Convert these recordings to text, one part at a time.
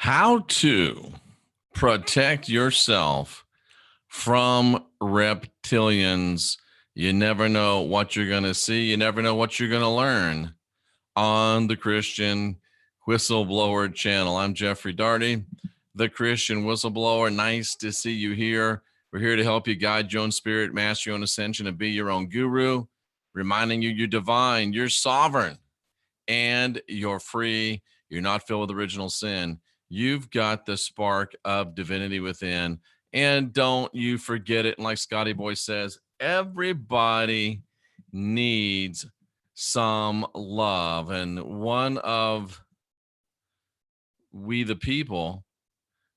How to protect yourself from reptilians. You never know what you're going to see. You never know what you're going to learn on the Christian Whistleblower channel. I'm Jeffrey Daugherty, the Christian Whistleblower. Nice to see you here. We're here to help you guide your own spirit, master your own ascension, and be your own guru, reminding you you're divine, you're sovereign, and you're free. You're not filled with original sin. You've got the spark of divinity within. And don't you forget it. And like Scotty Boy says, everybody needs some love. And one of we the people,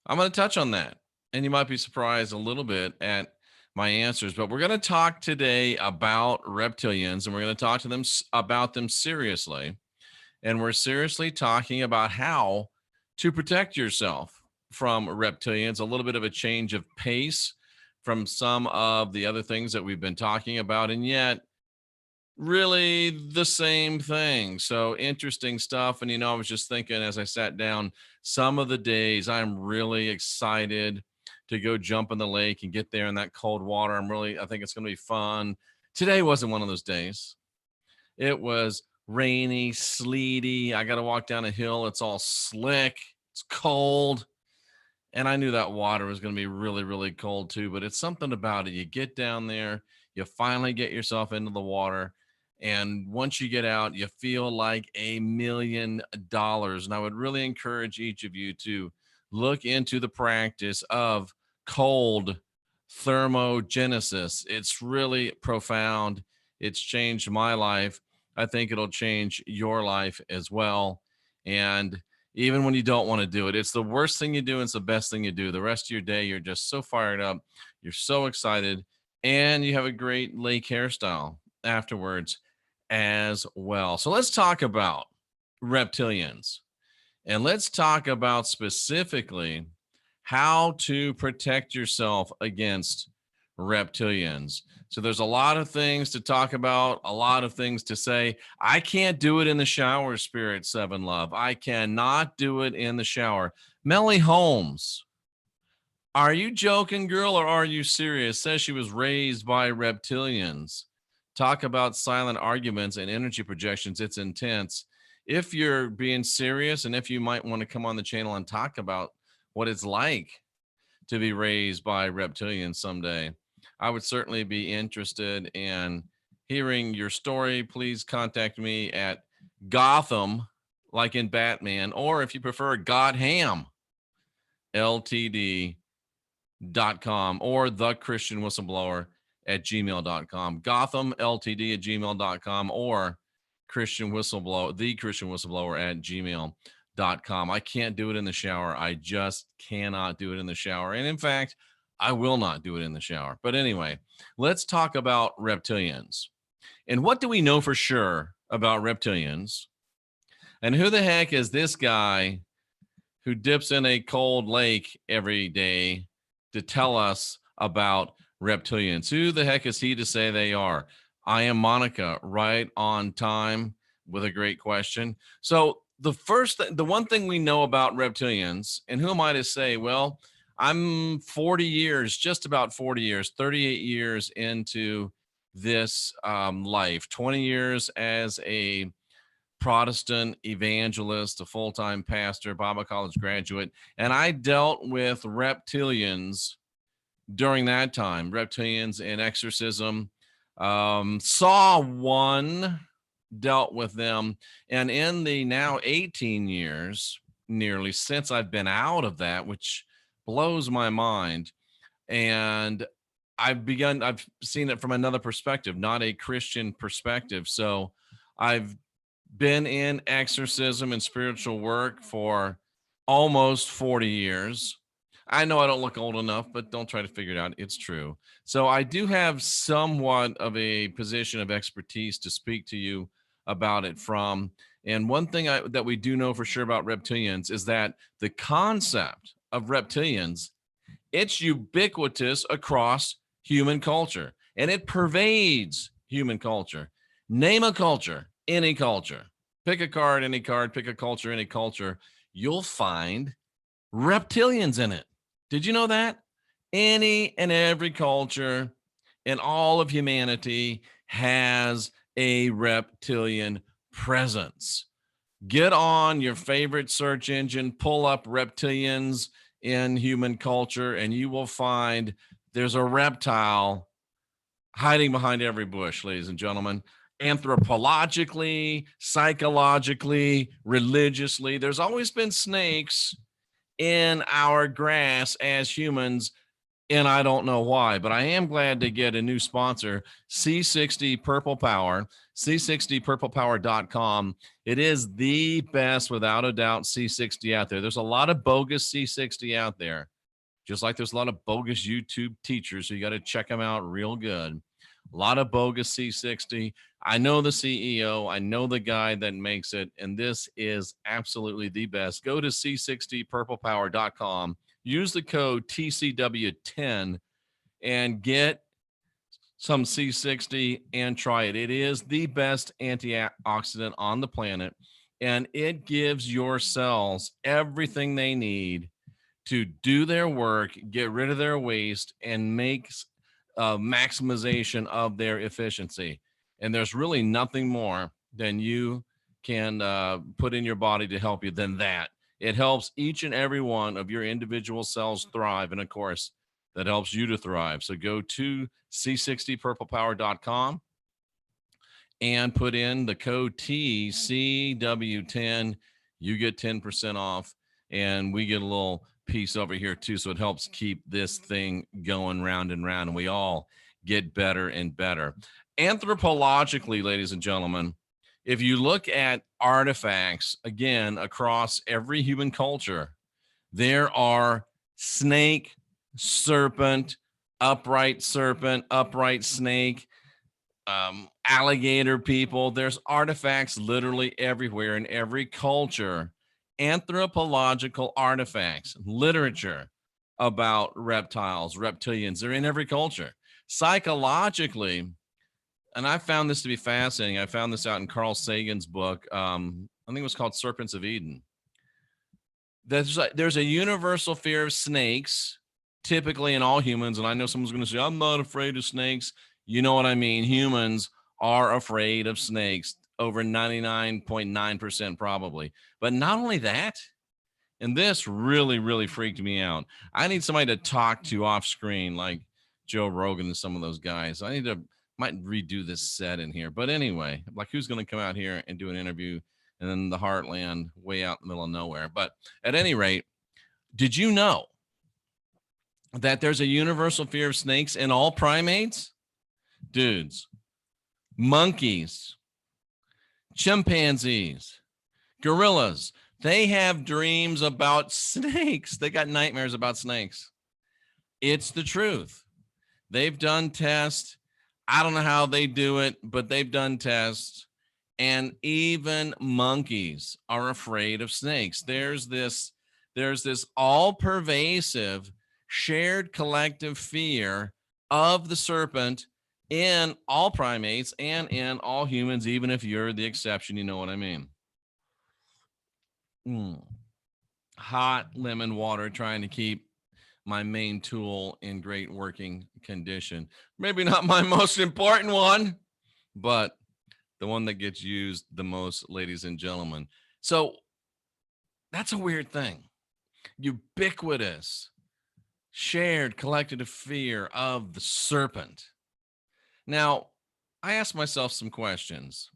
I'm going to touch on that. And you might be surprised a little bit at my answers, but we're going to talk today about reptilians, and we're going to talk to them about them seriously. And we're seriously talking about how to protect yourself from reptilians, a little bit of a change of pace from some of the other things that we've been talking about, and yet really the same thing. So interesting stuff. And, I was just thinking as I sat down, some of the days I'm really excited to go jump in the lake and get there in that cold water. I think it's going to be fun. Today wasn't one of those days. It was rainy, sleety. I got to walk down a hill. It's all slick. It's cold. And I knew that water was going to be really, really cold too. But it's something about it. You get down there, you finally get yourself into the water. And once you get out, you feel like $1 million. And I would really encourage each of you to look into the practice of cold thermogenesis. It's really profound. It's changed my life. I think it'll change your life as well. And even when you don't want to do it, it's the worst thing you do. And it's the best thing you do. The rest of your day, you're just so fired up. You're so excited. And you have a great lake hairstyle afterwards as well. So let's talk about reptilians. And let's talk about specifically how to protect yourself against reptilians. So there's a lot of things to talk about, a lot of things to say. I can't do it in the shower, Spirit 7 Love. I cannot do it in the shower. Melly Holmes, are you joking, girl, or are you serious? Says she was raised by reptilians. Talk about silent arguments and energy projections. It's intense. If you're being serious, and if you might want to come on the channel and talk about what it's like to be raised by reptilians someday, I would certainly be interested in hearing your story. Please contact me at Gotham, like in Batman, or if you prefer, Godham Ltd.com, or the Christian Whistleblower at gmail.com, Gotham Ltd at gmail.com, or Christian Whistleblower, the Christian Whistleblower at gmail.com. I can't do it in the shower. I just cannot do it in the shower. And in fact, I will not do it in the shower. But anyway, let's talk about reptilians. And what do we know for sure about reptilians? And who the heck is this guy who dips in a cold lake every day to tell us about reptilians? Who the heck is he to say they are? I am Monica, right on time with a great question. So the one thing we know about reptilians, and who am I to say, well, I'm 40 years, just about 40 years, 38 years into this life, 20 years as a Protestant evangelist, a full-time pastor, Bible college graduate, and I dealt with reptilians during that time, reptilians in exorcism, saw one, dealt with them, and in the now 18 years nearly since I've been out of that, which blows my mind, and I've seen it from another perspective, not a Christian perspective. So I've been in exorcism and spiritual work for almost 40 years. I know I don't look old enough, but don't try to figure it out. It's true. So I do have somewhat of a position of expertise to speak to you about it from. And one thing that we do know for sure about reptilians is that the concept of reptilians, it's ubiquitous across human culture, and it pervades human culture. Name a culture, any culture. Pick a card, any card, pick a culture, any culture. You'll find reptilians in it. Did you know that? Any and every culture in all of humanity has a reptilian presence. Get on your favorite search engine, pull up reptilians in human culture, and you will find there's a reptile hiding behind every bush, ladies and gentlemen. Anthropologically, psychologically, religiously, there's always been snakes in our grass as humans, and I don't know why, but I am glad to get a new sponsor, C60 Purple Power, c60purplepower.com. It is the best, without a doubt, C60 out there. There's a lot of bogus C60 out there, just like there's a lot of bogus YouTube teachers, so you got to check them out real good. A lot of bogus C60. I know the CEO, I know the guy that makes it, and this is absolutely the best. Go to c60purplepower.com, use the code TCW10, and get some C60 and try it. It is the best antioxidant on the planet, and it gives your cells everything they need to do their work, get rid of their waste, and make maximization of their efficiency. And there's really nothing more than you can put in your body to help you than that. It helps each and every one of your individual cells thrive. And of course, that helps you to thrive. So go to c60purplepower.com and put in the code TCW10. You get 10% off, and we get a little piece over here too. So it helps keep this thing going round and round, and we all get better and better. Anthropologically, ladies and gentlemen, if you look at artifacts, again, across every human culture, there are snake, serpent, upright snake, alligator people. There's artifacts literally everywhere in every culture. Anthropological artifacts, literature about reptiles, reptilians, they're in every culture. Psychologically, and I found this to be fascinating. I found this out in Carl Sagan's book. I think it was called Serpents of Eden. There's a universal fear of snakes, typically in all humans. And I know someone's going to say, I'm not afraid of snakes. You know what I mean? Humans are afraid of snakes, over 99.9% probably. But not only that, and this really, really freaked me out. I need somebody to talk to off screen, like Joe Rogan and some of those guys. Might redo this set in here. But anyway, like who's going to come out here and do an interview and then the heartland way out in the middle of nowhere? But at any rate, did you know that there's a universal fear of snakes in all primates? Dudes, monkeys, chimpanzees, gorillas, they have dreams about snakes. They got nightmares about snakes. It's the truth. They've done tests. I don't know how they do it, but they've done tests. And even monkeys are afraid of snakes. There's this all-pervasive, shared collective fear of the serpent in all primates and in all humans, even if you're the exception, you know what I mean. Hot lemon water, trying to keep my main tool in great working condition. Maybe not my most important one, but the one that gets used the most, ladies and gentlemen. So that's a weird thing. Ubiquitous, shared collective fear of the serpent. Now, I ask myself some questions.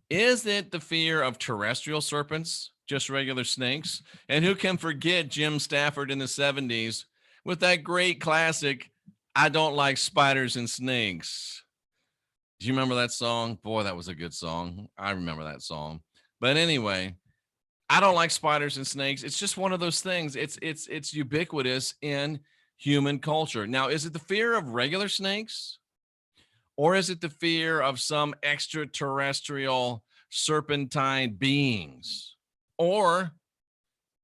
Is it the fear of terrestrial serpents, just regular snakes? And who can forget Jim Stafford in the 70s with that great classic, I don't like spiders and snakes? Do you remember that song? Boy, that was a good song. I remember that song. But anyway, I don't like spiders and snakes. It's just one of those things. It's ubiquitous in human culture. Now, is it the fear of regular snakes? Or is it the fear of some extraterrestrial serpentine beings? Or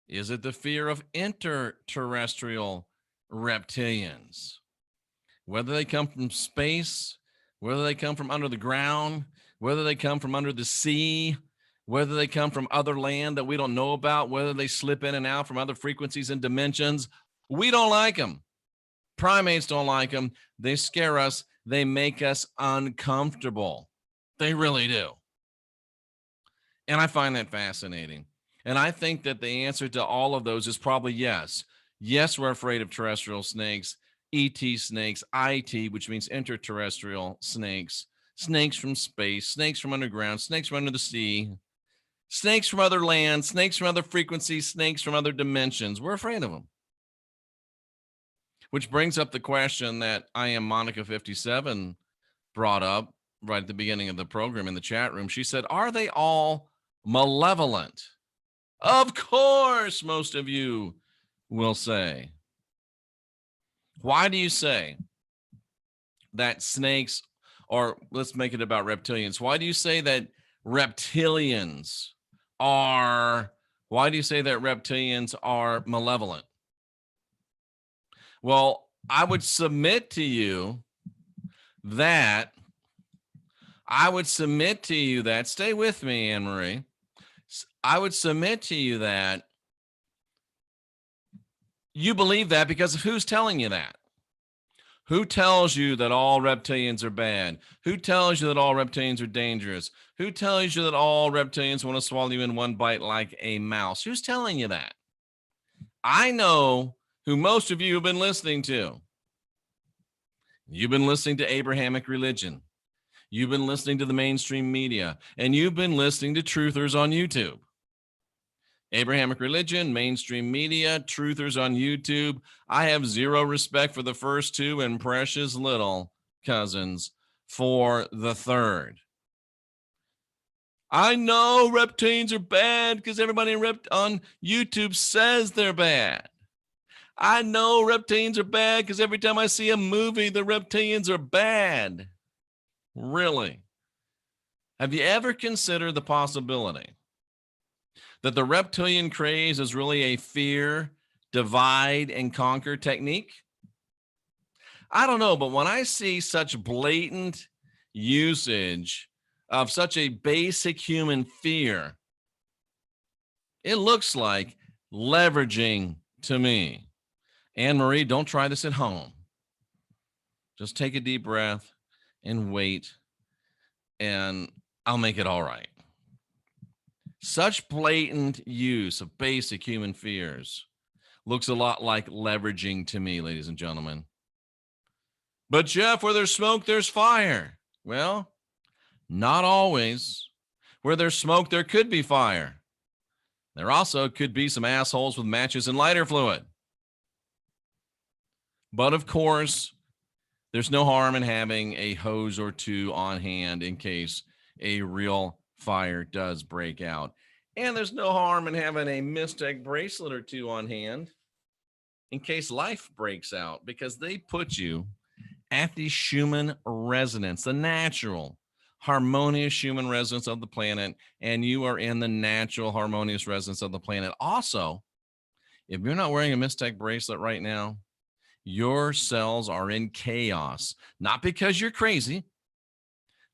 is it the fear of interterrestrial reptilians? Whether they come from space, whether they come from under the ground, whether they come from under the sea, whether they come from other land that we don't know about, whether they slip in and out from other frequencies and dimensions. We don't like them. Primates don't like them. They scare us. They make us uncomfortable. They really do. And I find that fascinating. And I think that the answer to all of those is probably yes. Yes, we're afraid of terrestrial snakes, ET snakes, IT, which means interterrestrial snakes, snakes from space, snakes from underground, snakes from under the sea, snakes from other lands, snakes from other frequencies, snakes from other dimensions. We're afraid of them. Which brings up the question that I am Monica57 brought up right at the beginning of the program in the chat room. She said, are they all malevolent? Of course, most of you will say. Why do you say that snakes, or let's make it about reptilians, why do you say that reptilians are malevolent? Well, I would submit to you that, stay with me, Anne-Marie. I would submit to you that you believe that because of who's telling you that. Who tells you that all reptilians are bad? Who tells you that all reptilians are dangerous? Who tells you that all reptilians want to swallow you in one bite like a mouse? Who's telling you that? I know who most of you have been listening to. You've been listening to Abrahamic religion. You've been listening to the mainstream media, and you've been listening to truthers on YouTube. Abrahamic religion, mainstream media, truthers on YouTube. I have zero respect for the first two and precious little cousins for the third. I know reptilians are bad because everybody on YouTube says they're bad. I know reptilians are bad because every time I see a movie, the reptilians are bad. Really? Have you ever considered the possibility that the reptilian craze is really a fear, divide, and conquer technique? I don't know, but when I see such blatant usage of such a basic human fear, it looks like leveraging to me. Anne-Marie, don't try this at home. Just take a deep breath and wait, and I'll make it all right. Such blatant use of basic human fears looks a lot like leveraging to me, ladies and gentlemen. But Jeff, where there's smoke, there's fire. Well, not always. Where there's smoke, there could be fire. There also could be some assholes with matches and lighter fluid. But of course, there's no harm in having a hose or two on hand in case a real fire does break out. And there's no harm in having a Mystech bracelet or two on hand in case life breaks out, because they put you at the Schumann resonance, the natural, harmonious Schumann resonance of the planet, and you are in the natural, harmonious resonance of the planet. Also, if you're not wearing a Mystech bracelet right now, your cells are in chaos, not because you're crazy,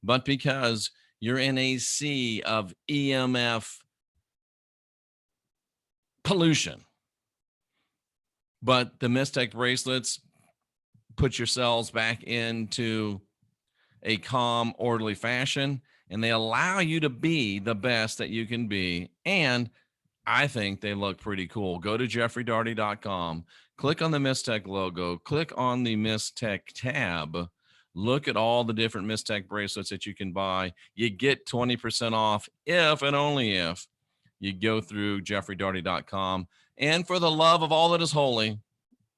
but because you're in a sea of EMF pollution. But the Mystech bracelets put your cells back into a calm, orderly fashion, and they allow you to be the best that you can be. And I think they look pretty cool. Go to jeffreydaugherty.com, click on the Mystech logo, click on the Mystech tab, look at all the different Mystech bracelets that you can buy. You get 20% off if and only if you go through jeffreydaugherty.com. And for the love of all that is holy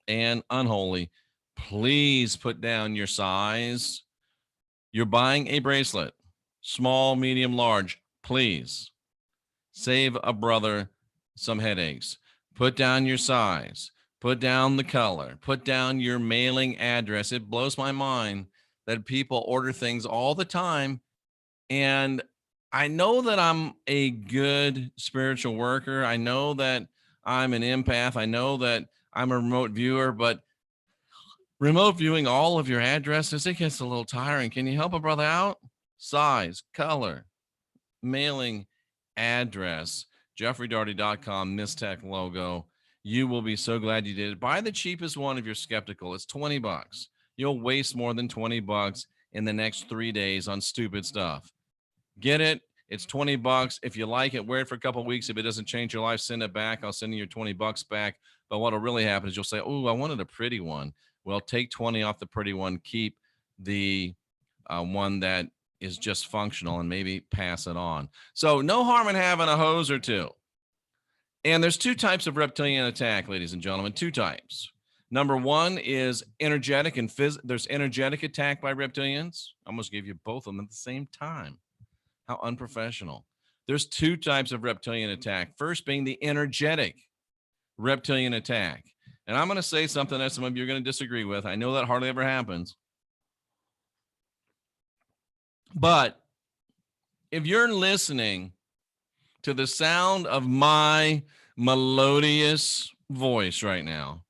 and unholy, please put down your size. You're buying a bracelet, small, medium, large. Please save a brother some headaches. Put down your size, put down the color, put down your mailing address. It blows my mind that people order things all the time. And I know that I'm a good spiritual worker. I know that I'm an empath. I know that I'm a remote viewer, but remote viewing all of your addresses, it gets a little tiring. Can you help a brother out? Size, color, mailing address, jeffreydaugherty.com, Mistech logo. You will be so glad you did it. Buy the cheapest one if you're skeptical. It's $20. You'll waste more than $20 in the next 3 days on stupid stuff. Get it. It's $20. If you like it, wear it for a couple of weeks. If it doesn't change your life, send it back. I'll send you your $20 back. But what'll really happen is you'll say, oh, I wanted a pretty one. Well, take 20 off the pretty one. Keep the one that is just functional and maybe pass it on. So no harm in having a hose or two. And there's two types of reptilian attack, ladies and gentlemen, two types. Number one is energetic and there's energetic attack by reptilians. I almost gave you both of them at the same time. How unprofessional. There's two types of reptilian attack. First being the energetic reptilian attack. And I'm going to say something that some of you are going to disagree with. I know that hardly ever happens. But if you're listening to the sound of my melodious voice right now,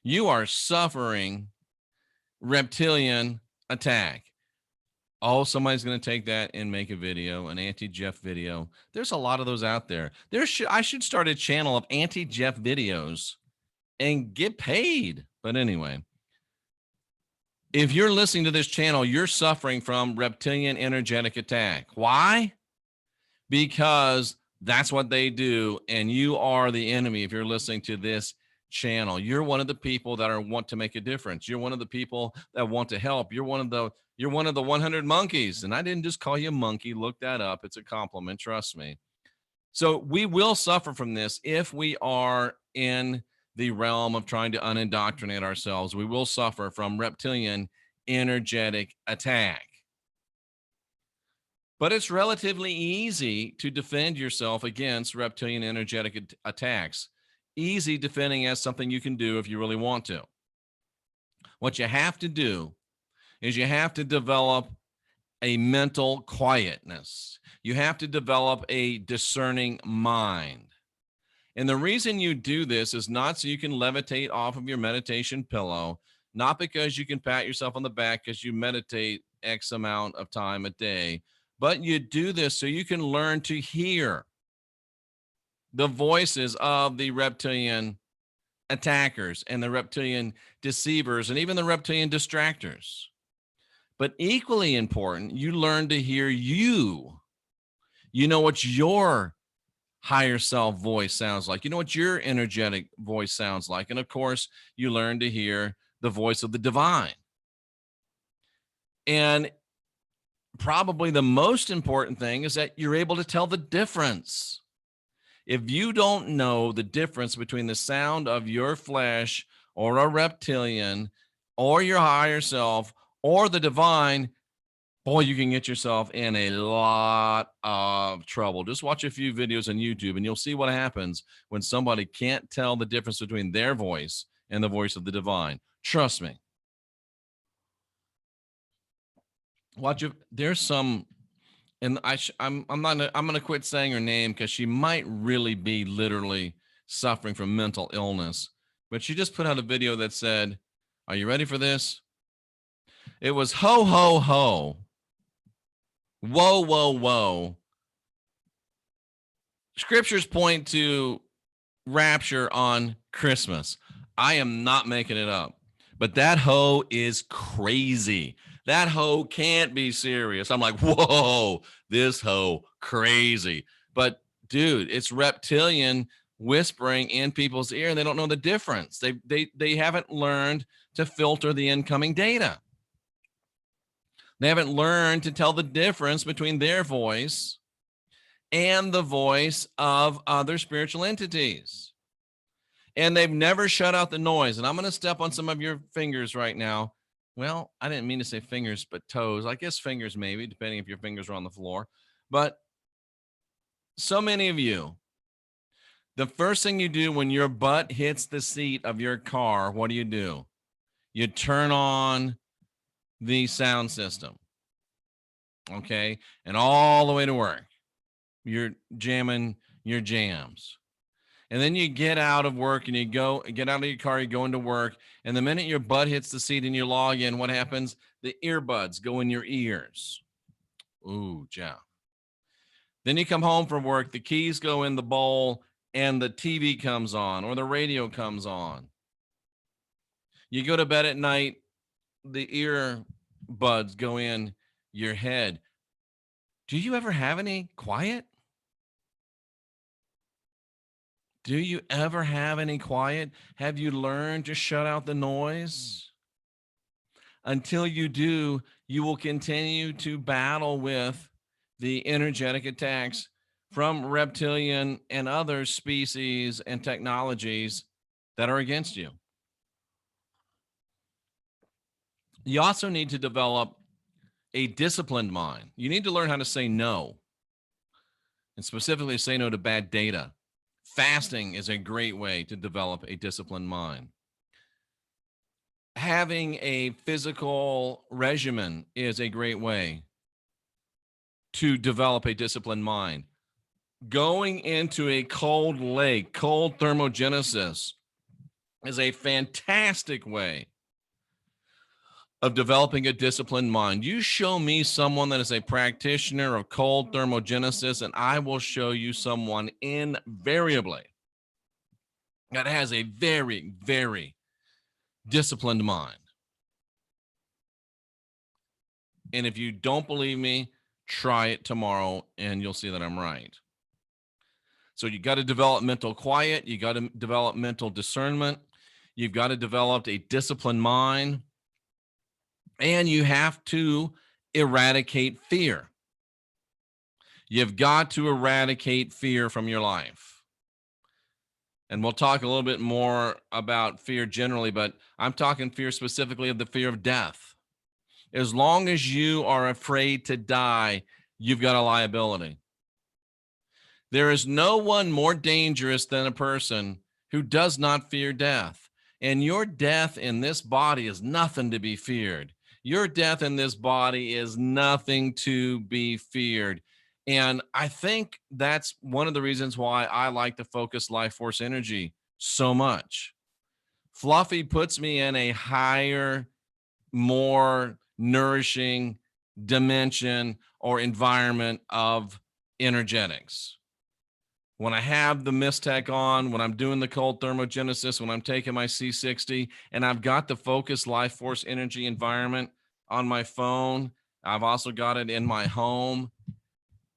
you are suffering reptilian attack. Oh, somebody's going to take that and make a video, an anti-Jeff video. There's a lot of those out there. I should start a channel of anti-Jeff videos and get paid. But anyway, if you're listening to this channel, you're suffering from reptilian energetic attack. Why? Because that's what they do, and you are the enemy if you're listening to this channel. You're one of the people that want to make a difference. You're one of the people that want to help. You're one of the 100 monkeys. And I didn't just call you a monkey. Look that up. It's a compliment. Trust me. So we will suffer from this if we are in the realm of trying to unindoctrinate ourselves. We will suffer from reptilian energetic attack. But it's relatively easy to defend yourself against reptilian energetic attacks. Easy defending as something you can do if you really want to. What you have to do is you have to develop a mental quietness. You have to develop a discerning mind. And the reason you do this is not so you can levitate off of your meditation pillow, not because you can pat yourself on the back because you meditate X amount of time a day, but you do this so you can learn to hear the voices of the reptilian attackers and the reptilian deceivers and even the reptilian distractors. But equally important, you learn to hear you. You know what your higher self voice sounds like. You know what your energetic voice sounds like. And of course, you learn to hear the voice of the divine. And probably the most important thing is that you're able to tell the difference. If you don't know the difference between the sound of your flesh or a reptilian or your higher self or the divine, boy, you can get yourself in a lot of trouble. Just watch a few videos on YouTube and you'll see what happens when somebody can't tell the difference between their voice and the voice of the divine. Trust me. Watch if there's some, and I'm going to quit saying her name because she might really be literally suffering from mental illness. But she just put out a video that said, are you ready for this? It was ho, ho, ho. Whoa, whoa, whoa. Scriptures point to rapture on Christmas. I am not making it up, but that hoe is crazy. That hoe can't be serious. I'm like, whoa, this hoe crazy. But dude, it's reptilian whispering in people's ear, and they don't know the difference. They haven't learned to filter the incoming data. They haven't learned to tell the difference between their voice and the voice of other spiritual entities. And they've never shut out the noise. And I'm going to step on some of your fingers right now. Well, I didn't mean to say fingers, but toes. I guess fingers maybe, depending if your fingers are on the floor. But so many of you, the first thing you do when your butt hits the seat of your car, what do? You turn on the sound system, okay? And all the way to work, you're jamming your jams. And then you get out of work and you get out of your car, you go into work. And the minute your butt hits the seat and you log in, what happens? The earbuds go in your ears. Ooh, Jeff. Then you come home from work, the keys go in the bowl, and the TV comes on or the radio comes on. You go to bed at night, the earbuds go in your head. Do you ever have any quiet? Do you ever have any quiet? Have you learned to shut out the noise? Until you do, you will continue to battle with the energetic attacks from reptilian and other species and technologies that are against you. You also need to develop a disciplined mind. You need to learn how to say no, and specifically say no to bad data. Fasting is a great way to develop a disciplined mind. Having a physical regimen is a great way to develop a disciplined mind. Going into a cold lake, cold thermogenesis, is a fantastic way of developing a disciplined mind. You show me someone that is a practitioner of cold thermogenesis, and I will show you someone invariably that has a very, very disciplined mind. And if you don't believe me, try it tomorrow and you'll see that I'm right. So you got to develop mental quiet. You got to develop mental discernment. You've got to develop a disciplined mind. And you have to eradicate fear. You've got to eradicate fear from your life. And we'll talk a little bit more about fear generally, but I'm talking fear specifically of the fear of death. As long as you are afraid to die, you've got a liability. There is no one more dangerous than a person who does not fear death. And your death in this body is nothing to be feared. Your death in this body is nothing to be feared. And I think that's one of the reasons why I like the Focus Life Force Energy so much. Fluffy puts me in a higher, more nourishing dimension or environment of energetics. When I have the Mistech on, when I'm doing the cold thermogenesis, when I'm taking my C60, and I've got the Focus Life Force Energy environment on my phone, I've also got it in my home.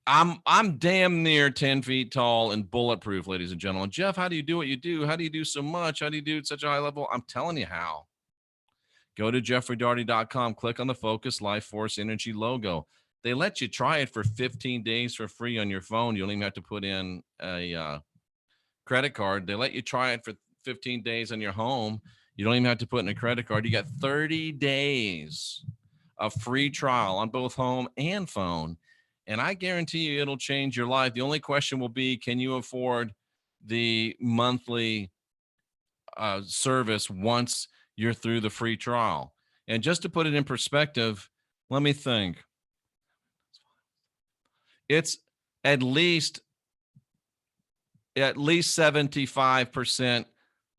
I'm damn near 10 feet tall and bulletproof, ladies and gentlemen. Jeff, how do you do what you do? How do you do so much? How do you do it at such a high level? I'm telling you how. Go to jeffreydaugherty.com, click on the Focus Life Force Energy logo. They let you try it for 15 days for free on your phone. You don't even have to put in a credit card. They let you try it for 15 days on your home. You don't even have to put in a credit card. You got 30 days of free trial on both home and phone. And I guarantee you it'll change your life. The only question will be, can you afford the monthly service once you're through the free trial? And just to put it in perspective, let me think. It's at least 75%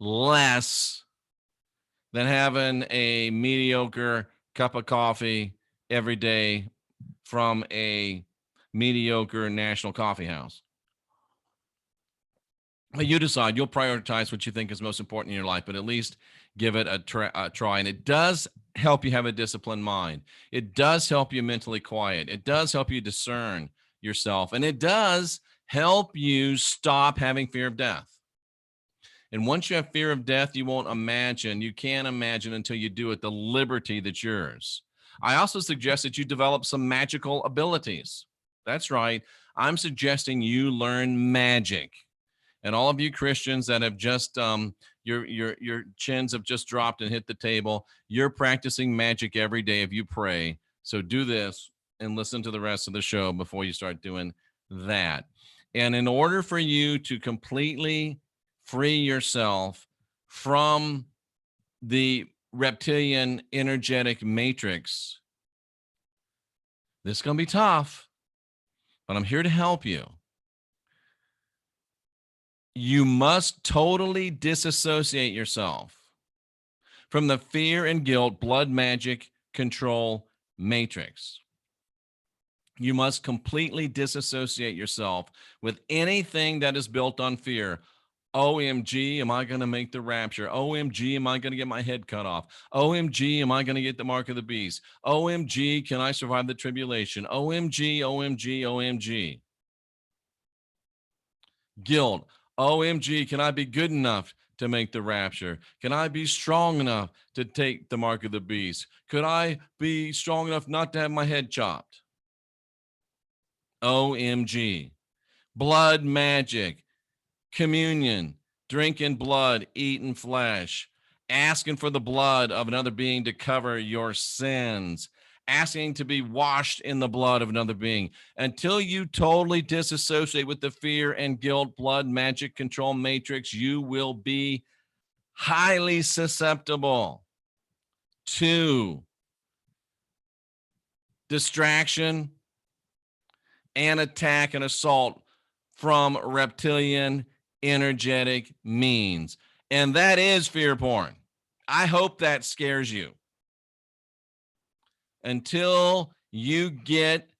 less than having a mediocre cup of coffee every day from a mediocre national coffee house. But you decide. You'll prioritize what you think is most important in your life, but at least give it a try. And it does help you have a disciplined mind. It does help you mentally quiet. It does help you discern yourself. And it does help you stop having fear of death. And once you have fear of death, you can't imagine until you do it, the liberty that's yours. I also suggest that you develop some magical abilities. That's right. I'm suggesting you learn magic. And all of you Christians that have just, your chins have just dropped and hit the table, you're practicing magic every day if you pray. So do this and listen to the rest of the show before you start doing that. And in order for you to completely free yourself from the reptilian energetic matrix, this is going to be tough, but I'm here to help you. You must totally disassociate yourself from the fear and guilt, blood magic control matrix. You must completely disassociate yourself with anything that is built on fear. OMG, am I going to make the rapture? OMG, am I going to get my head cut off? OMG, am I going to get the mark of the beast? OMG, can I survive the tribulation? OMG, OMG, OMG. Guilt. OMG, can I be good enough to make the rapture? Can I be strong enough to take the mark of the beast? Could I be strong enough not to have my head chopped? OMG. Blood magic, communion, drinking blood, eating flesh, asking for the blood of another being to cover your sins, asking to be washed in the blood of another being. Until you totally disassociate with the fear and guilt, blood magic control matrix, you will be highly susceptible to distraction and attack and assault from reptilian energetic means. And that is fear porn. I hope that scares you. Until you get,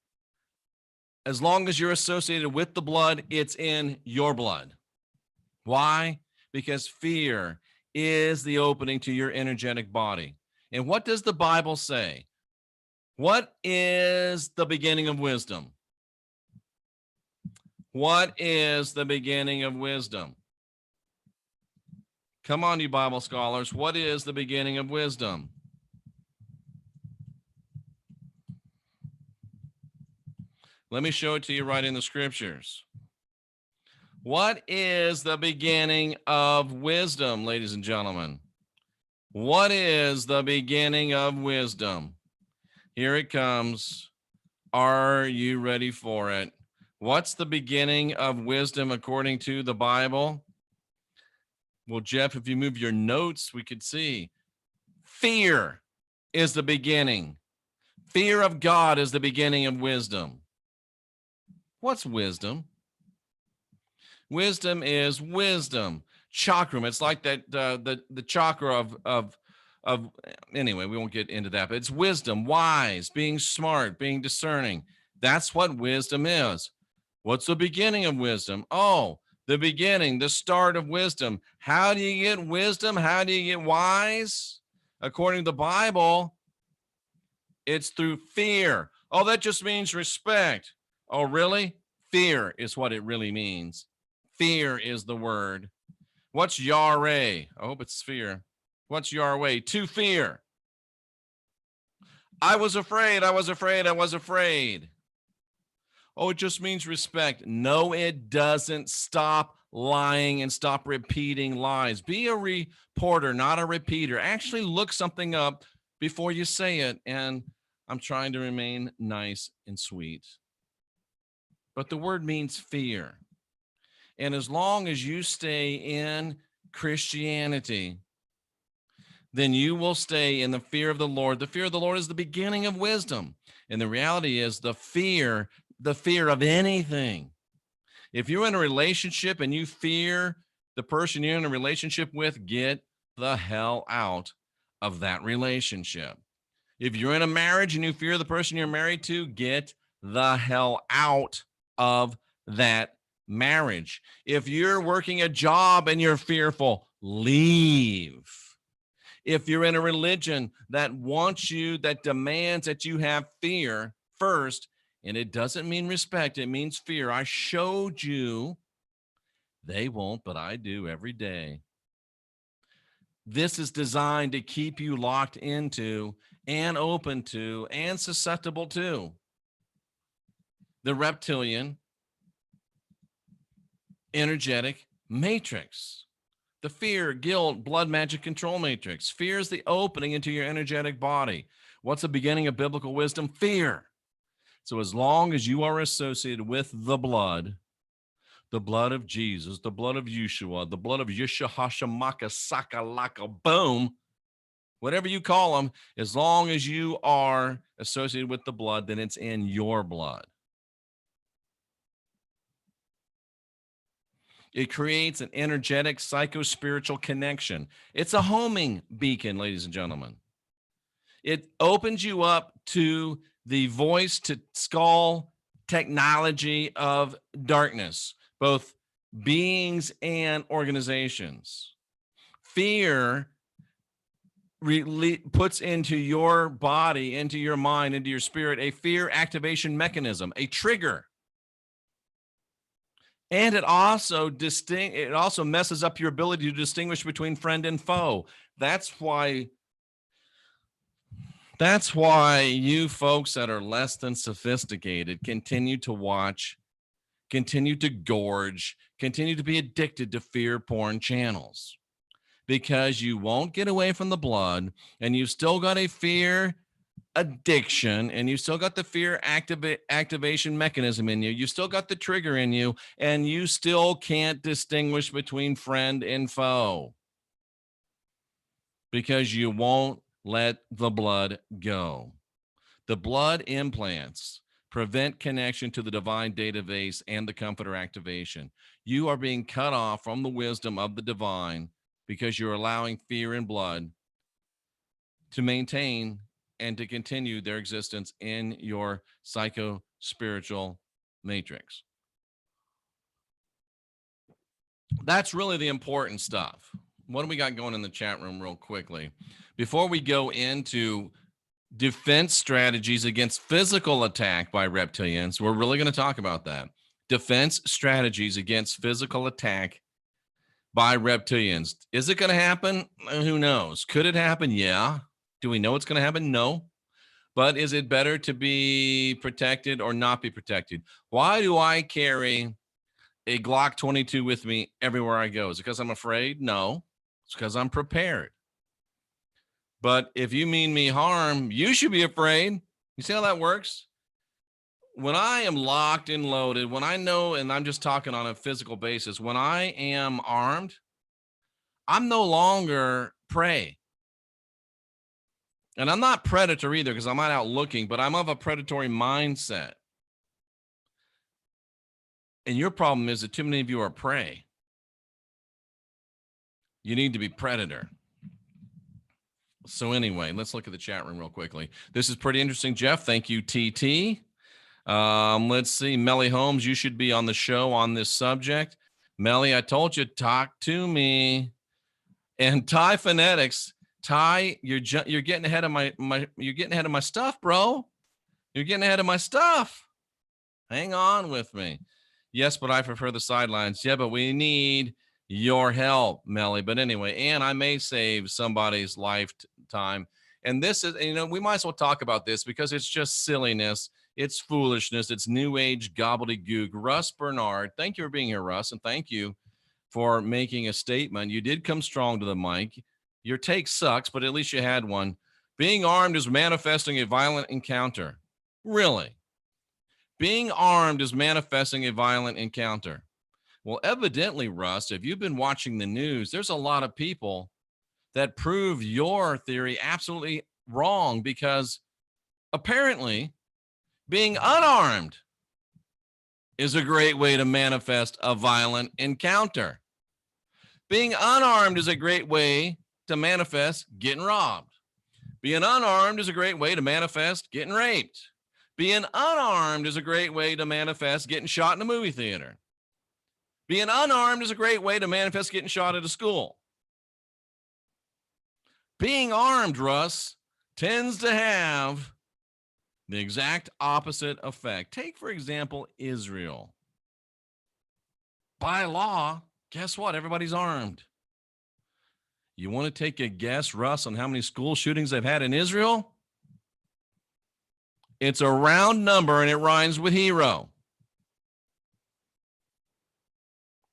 as long as you're associated with the blood, it's in your blood. Why? Because fear is the opening to your energetic body. And what does the Bible say? What is the beginning of wisdom? What is the beginning of wisdom? Come on, you Bible scholars. What is the beginning of wisdom? Let me show it to you right in the scriptures. What is the beginning of wisdom, ladies and gentlemen? What is the beginning of wisdom? Here it comes. Are you ready for it? What's the beginning of wisdom according to the Bible? Well, Jeff, if you move your notes, we could see. Fear is the beginning. Fear of God is the beginning of wisdom. What's wisdom? Wisdom is wisdom. Chakram. It's like that the chakra of anyway, we won't get into that, but it's wisdom, wise, being smart, being discerning. That's what wisdom is. What's the beginning of wisdom? Oh, the beginning, the start of wisdom. How do you get wisdom? How do you get wise? According to the Bible, it's through fear. Oh, that just means respect. Oh, really? Fear is what it really means. Fear is the word. What's Yahweh? I hope it's fear. What's Yahweh? To fear. I was afraid. I was afraid. I was afraid. Oh, it just means respect. No, it doesn't. Stop lying and stop repeating lies. Be a reporter, not a repeater. Actually look something up before you say it. And I'm trying to remain nice and sweet. But the word means fear. And as long as you stay in Christianity, then you will stay in the fear of the Lord. The fear of the Lord is the beginning of wisdom. And the reality is the fear of anything. If you're in a relationship and you fear the person you're in a relationship with, get the hell out of that relationship. If you're in a marriage and you fear the person you're married to, get the hell out of that marriage. If you're working a job and you're fearful, leave. If you're in a religion that wants you, that demands that you have fear first, and it doesn't mean respect, it means fear. I showed you. They won't, but I do every day. This is designed to keep you locked into and open to and susceptible to the reptilian energetic matrix, the fear, guilt, blood magic control matrix. Fear is the opening into your energetic body. What's the beginning of biblical wisdom? Fear. So as long as you are associated with the blood of Jesus, the blood of Yeshua, the blood of Yeshua Hashamaka Sakalaka, boom, whatever you call them, as long as you are associated with the blood, then it's in your blood. It creates an energetic psycho-spiritual connection. It's a homing beacon, ladies and gentlemen. It opens you up to the voice to skull technology of darkness, both beings and organizations. Fear puts into your body, into your mind, into your spirit, a fear activation mechanism, a trigger. And it also messes up your ability to distinguish between friend and foe. That's why you folks that are less than sophisticated continue to watch, continue to gorge, continue to be addicted to fear porn channels, because you won't get away from the blood, and you've still got a fear addiction, and you still got the fear activation mechanism in you. You still got the trigger in you, and you still can't distinguish between friend and foe because you won't let the blood go. The blood implants prevent connection to the divine database and the comforter activation. You are being cut off from the wisdom of the divine because you're allowing fear and blood to maintain and to continue their existence in your psycho-spiritual matrix. That's really the important stuff. What do we got going in the chat room real quickly? Before we go into defense strategies against physical attack by reptilians, we're really going to talk about that. Defense strategies against physical attack by reptilians. Is it going to happen? Who knows? Could it happen? Yeah. Do we know it's going to happen? No. But is it better to be protected or not be protected? Why do I carry a Glock 22 with me everywhere I go? Is it because I'm afraid? No. It's because I'm prepared. But if you mean me harm, you should be afraid. You see how that works? When I am locked and loaded, when I know, and I'm just talking on a physical basis, when I am armed, I'm no longer prey. And I'm not predator either, because I'm not out looking, but I'm of a predatory mindset. And your problem is that too many of you are prey. You need to be predator. So anyway, let's look at the chat room real quickly. This is pretty interesting, Jeff. Thank you, TT. Let's see. Melly Holmes, you should be on the show on this subject. Melly, I told you, talk to me. And Ty Phonetics, Ty, you're getting ahead of my you're getting ahead of my stuff, bro. You're getting ahead of my stuff. Hang on with me. Yes, but I prefer the sidelines. Yeah, but we need your help, Melly. But anyway, and I may save somebody's lifetime. And this is, we might as well talk about this because it's just silliness. It's foolishness. It's new age gobbledygook. Russ Bernard, thank you for being here, Russ. And thank you for making a statement. You did come strong to the mic. Your take sucks, but at least you had one. Being armed is manifesting a violent encounter. Really? Being armed is manifesting a violent encounter. Well, evidently, Russ, if you've been watching the news, there's a lot of people that prove your theory absolutely wrong, because apparently being unarmed is a great way to manifest a violent encounter. Being unarmed is a great way to manifest getting robbed. Being unarmed is a great way to manifest getting raped. Being unarmed is a great way to manifest getting shot in a movie theater. Being unarmed is a great way to manifest getting shot at a school. Being armed, Russ, tends to have the exact opposite effect. Take, for example, Israel. By law, guess what? Everybody's armed. You want to take a guess, Russ, on how many school shootings they've had in Israel? It's a round number and it rhymes with hero.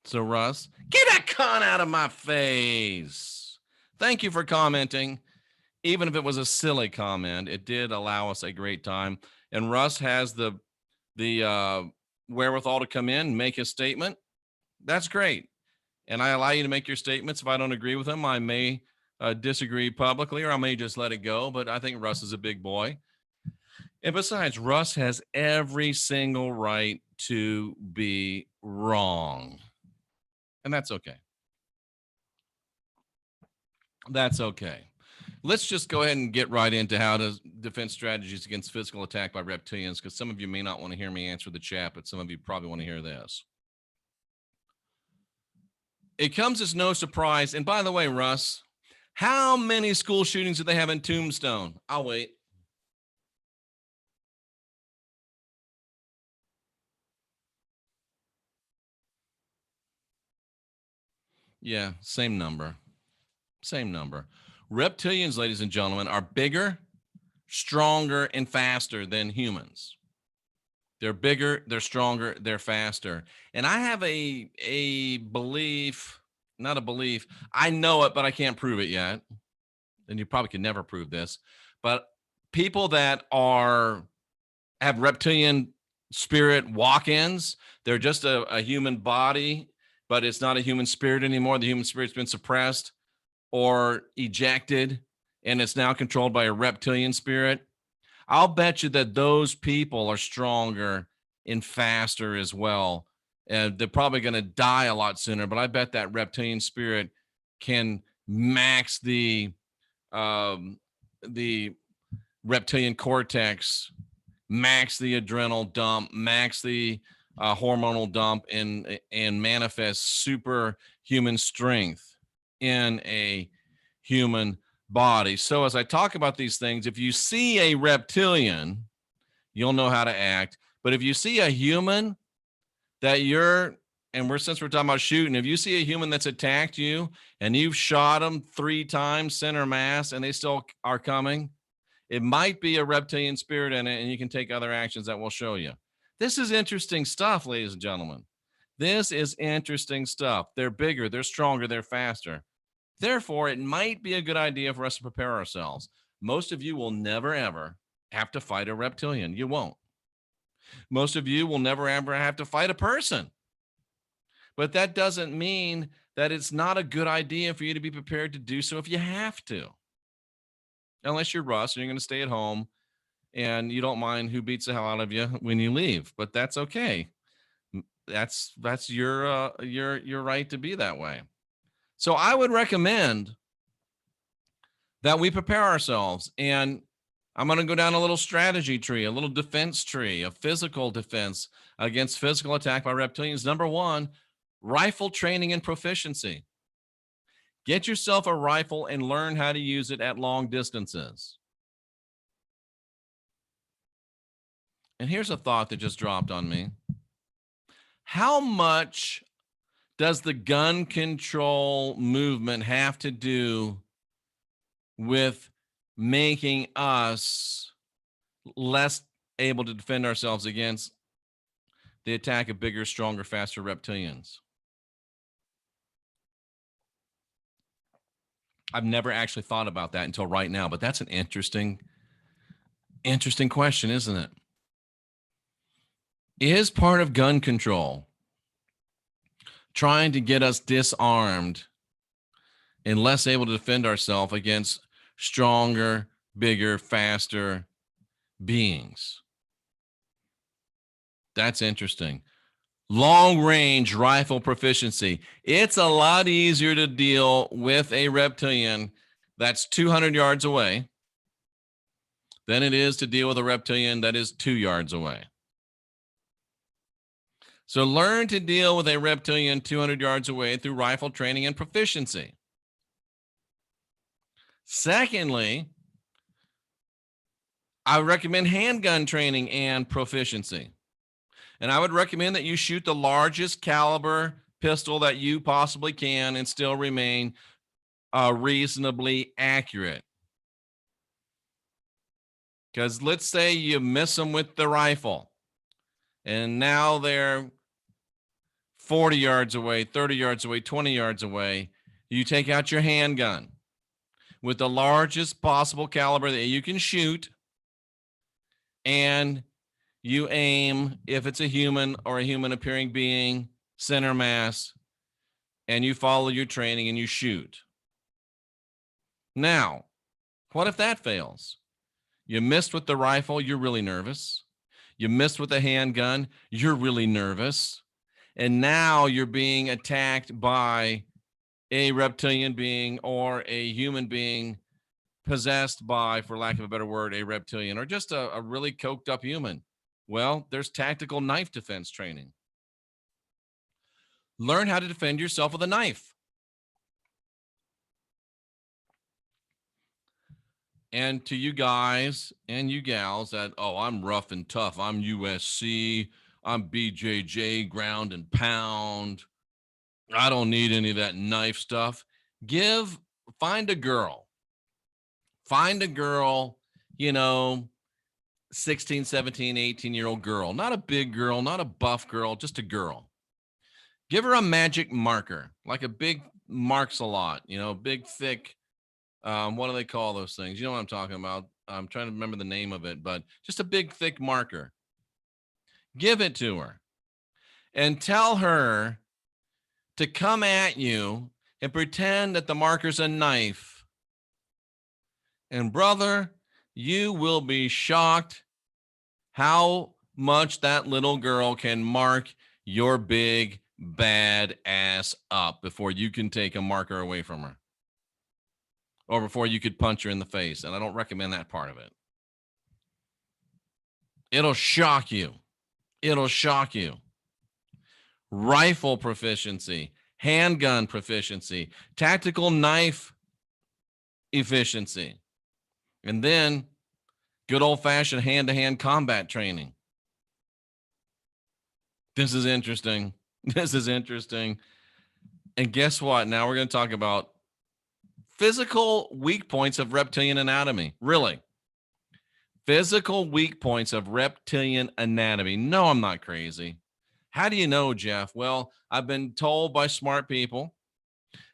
So, Russ, get that con out of my face. Thank you for commenting. Even if it was a silly comment, it did allow us a great time. And Russ has the wherewithal to come in and make his statement. That's great. And I allow you to make your statements. If I don't agree with them, I may disagree publicly, or I may just let it go. But I think Russ is a big boy. And besides, Russ has every single right to be wrong. And that's okay. That's okay. Let's just go ahead and get right into how to defend strategies against physical attack by reptilians, because some of you may not want to hear me answer the chat, but some of you probably want to hear this. It comes as no surprise. And by the way, Russ, how many school shootings do they have in Tombstone? I'll wait. Yeah, same number. Same number. Reptilians, ladies and gentlemen, are bigger, stronger, and faster than humans. They're bigger, they're stronger, they're faster. And I have a belief, not a belief, I know it, but I can't prove it yet. And you probably can never prove this. But people that have reptilian spirit walk-ins, they're just a human body, but it's not a human spirit anymore. The human spirit's been suppressed or ejected, and it's now controlled by a reptilian spirit. I'll bet you that those people are stronger and faster as well. And they're probably going to die a lot sooner, but I bet that reptilian spirit can max the reptilian cortex, max the adrenal dump, max the hormonal dump, and manifest superhuman strength in a human body. So as I talk about these things, if you see a reptilian, you'll know how to act. But if you see a human that since we're talking about shooting, if you see a human that's attacked you and you've shot them 3 times center mass and they still are coming, it might be a reptilian spirit in it, and you can take other actions that will show you. This is interesting stuff, ladies and gentlemen. This is interesting stuff. They're bigger, they're stronger, they're faster. Therefore, it might be a good idea for us to prepare ourselves. Most of you will never, ever have to fight a reptilian. You won't. Most of you will never, ever have to fight a person. But that doesn't mean that it's not a good idea for you to be prepared to do so if you have to. Unless you're Russ and you're going to stay at home and you don't mind who beats the hell out of you when you leave, but that's okay. That's your right to be that way. So I would recommend that we prepare ourselves, and I'm going to go down a little strategy tree, a little defense tree, a physical defense against physical attack by reptilians. Number 1, rifle training and proficiency. Get yourself a rifle and learn how to use it at long distances. And here's a thought that just dropped on me. How much does the gun control movement have to do with making us less able to defend ourselves against the attack of bigger, stronger, faster reptilians? I've never actually thought about that until right now, but that's an interesting question, isn't it? Is part of gun control trying to get us disarmed and less able to defend ourselves against stronger, bigger, faster beings? That's interesting. Long range rifle proficiency. It's a lot easier to deal with a reptilian that's 200 yards away than it is to deal with a reptilian that is 2 yards away. So learn to deal with a reptilian 200 yards away through rifle training and proficiency. Secondly, I recommend handgun training and proficiency. And I would recommend that you shoot the largest caliber pistol that you possibly can and still remain reasonably accurate. Because let's say you miss them with the rifle, and now they're 40 yards away, 30 yards away, 20 yards away. You take out your handgun with the largest possible caliber that you can shoot, and you aim, if it's a human or a human appearing being, center mass, and you follow your training and you shoot. Now, what if that fails? You missed with the rifle, you're really nervous. You missed with the handgun, you're really nervous. And now you're being attacked by a reptilian being or a human being possessed by, for lack of a better word, a reptilian, or just a really coked up human? Well, there's tactical knife defense training. Learn how to defend yourself with a knife. And to you guys and you gals that, oh, I'm rough and tough, I'm USC, I'm BJJ, ground and pound, I don't need any of that knife stuff. Find a girl, you know, 16, 17, 18-year-old girl, not a big girl, not a buff girl, just a girl. Give her a magic marker, like a big marks a lot, big, thick, what do they call those things? You know what I'm talking about? I'm trying to remember the name of it, but just a big, thick marker. Give it to her and tell her to come at you and pretend that the marker's a knife. And brother, you will be shocked how much that little girl can mark your big, bad ass up before you can take a marker away from her, or before you could punch her in the face. And I don't recommend that part of it. It'll shock you. It'll shock you. Rifle proficiency, handgun proficiency, tactical knife efficiency, and then good old-fashioned hand-to-hand combat training. This is interesting. This is interesting. And guess what? Now we're going to talk about physical weak points of reptilian anatomy. Really. Physical weak points of reptilian anatomy. No, I'm not crazy. How do you know, Jeff? Well, I've been told by smart people.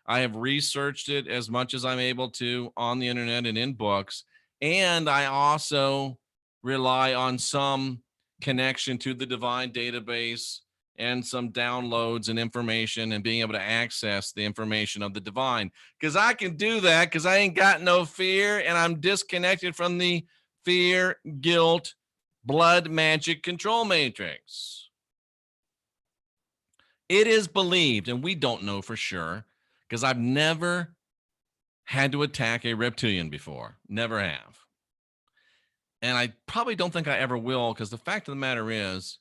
I have researched it as much as I'm able to on the internet and in books. And I also rely on some connection to the divine database and some downloads and information and being able to access the information of the divine. Because I can do that because I ain't got no fear and I'm disconnected from the fear, guilt, blood magic control matrix. It is believed, and we don't know for sure, because I've never had to attack a reptilian before. Never have. And I probably don't think I ever will, because the fact of the matter is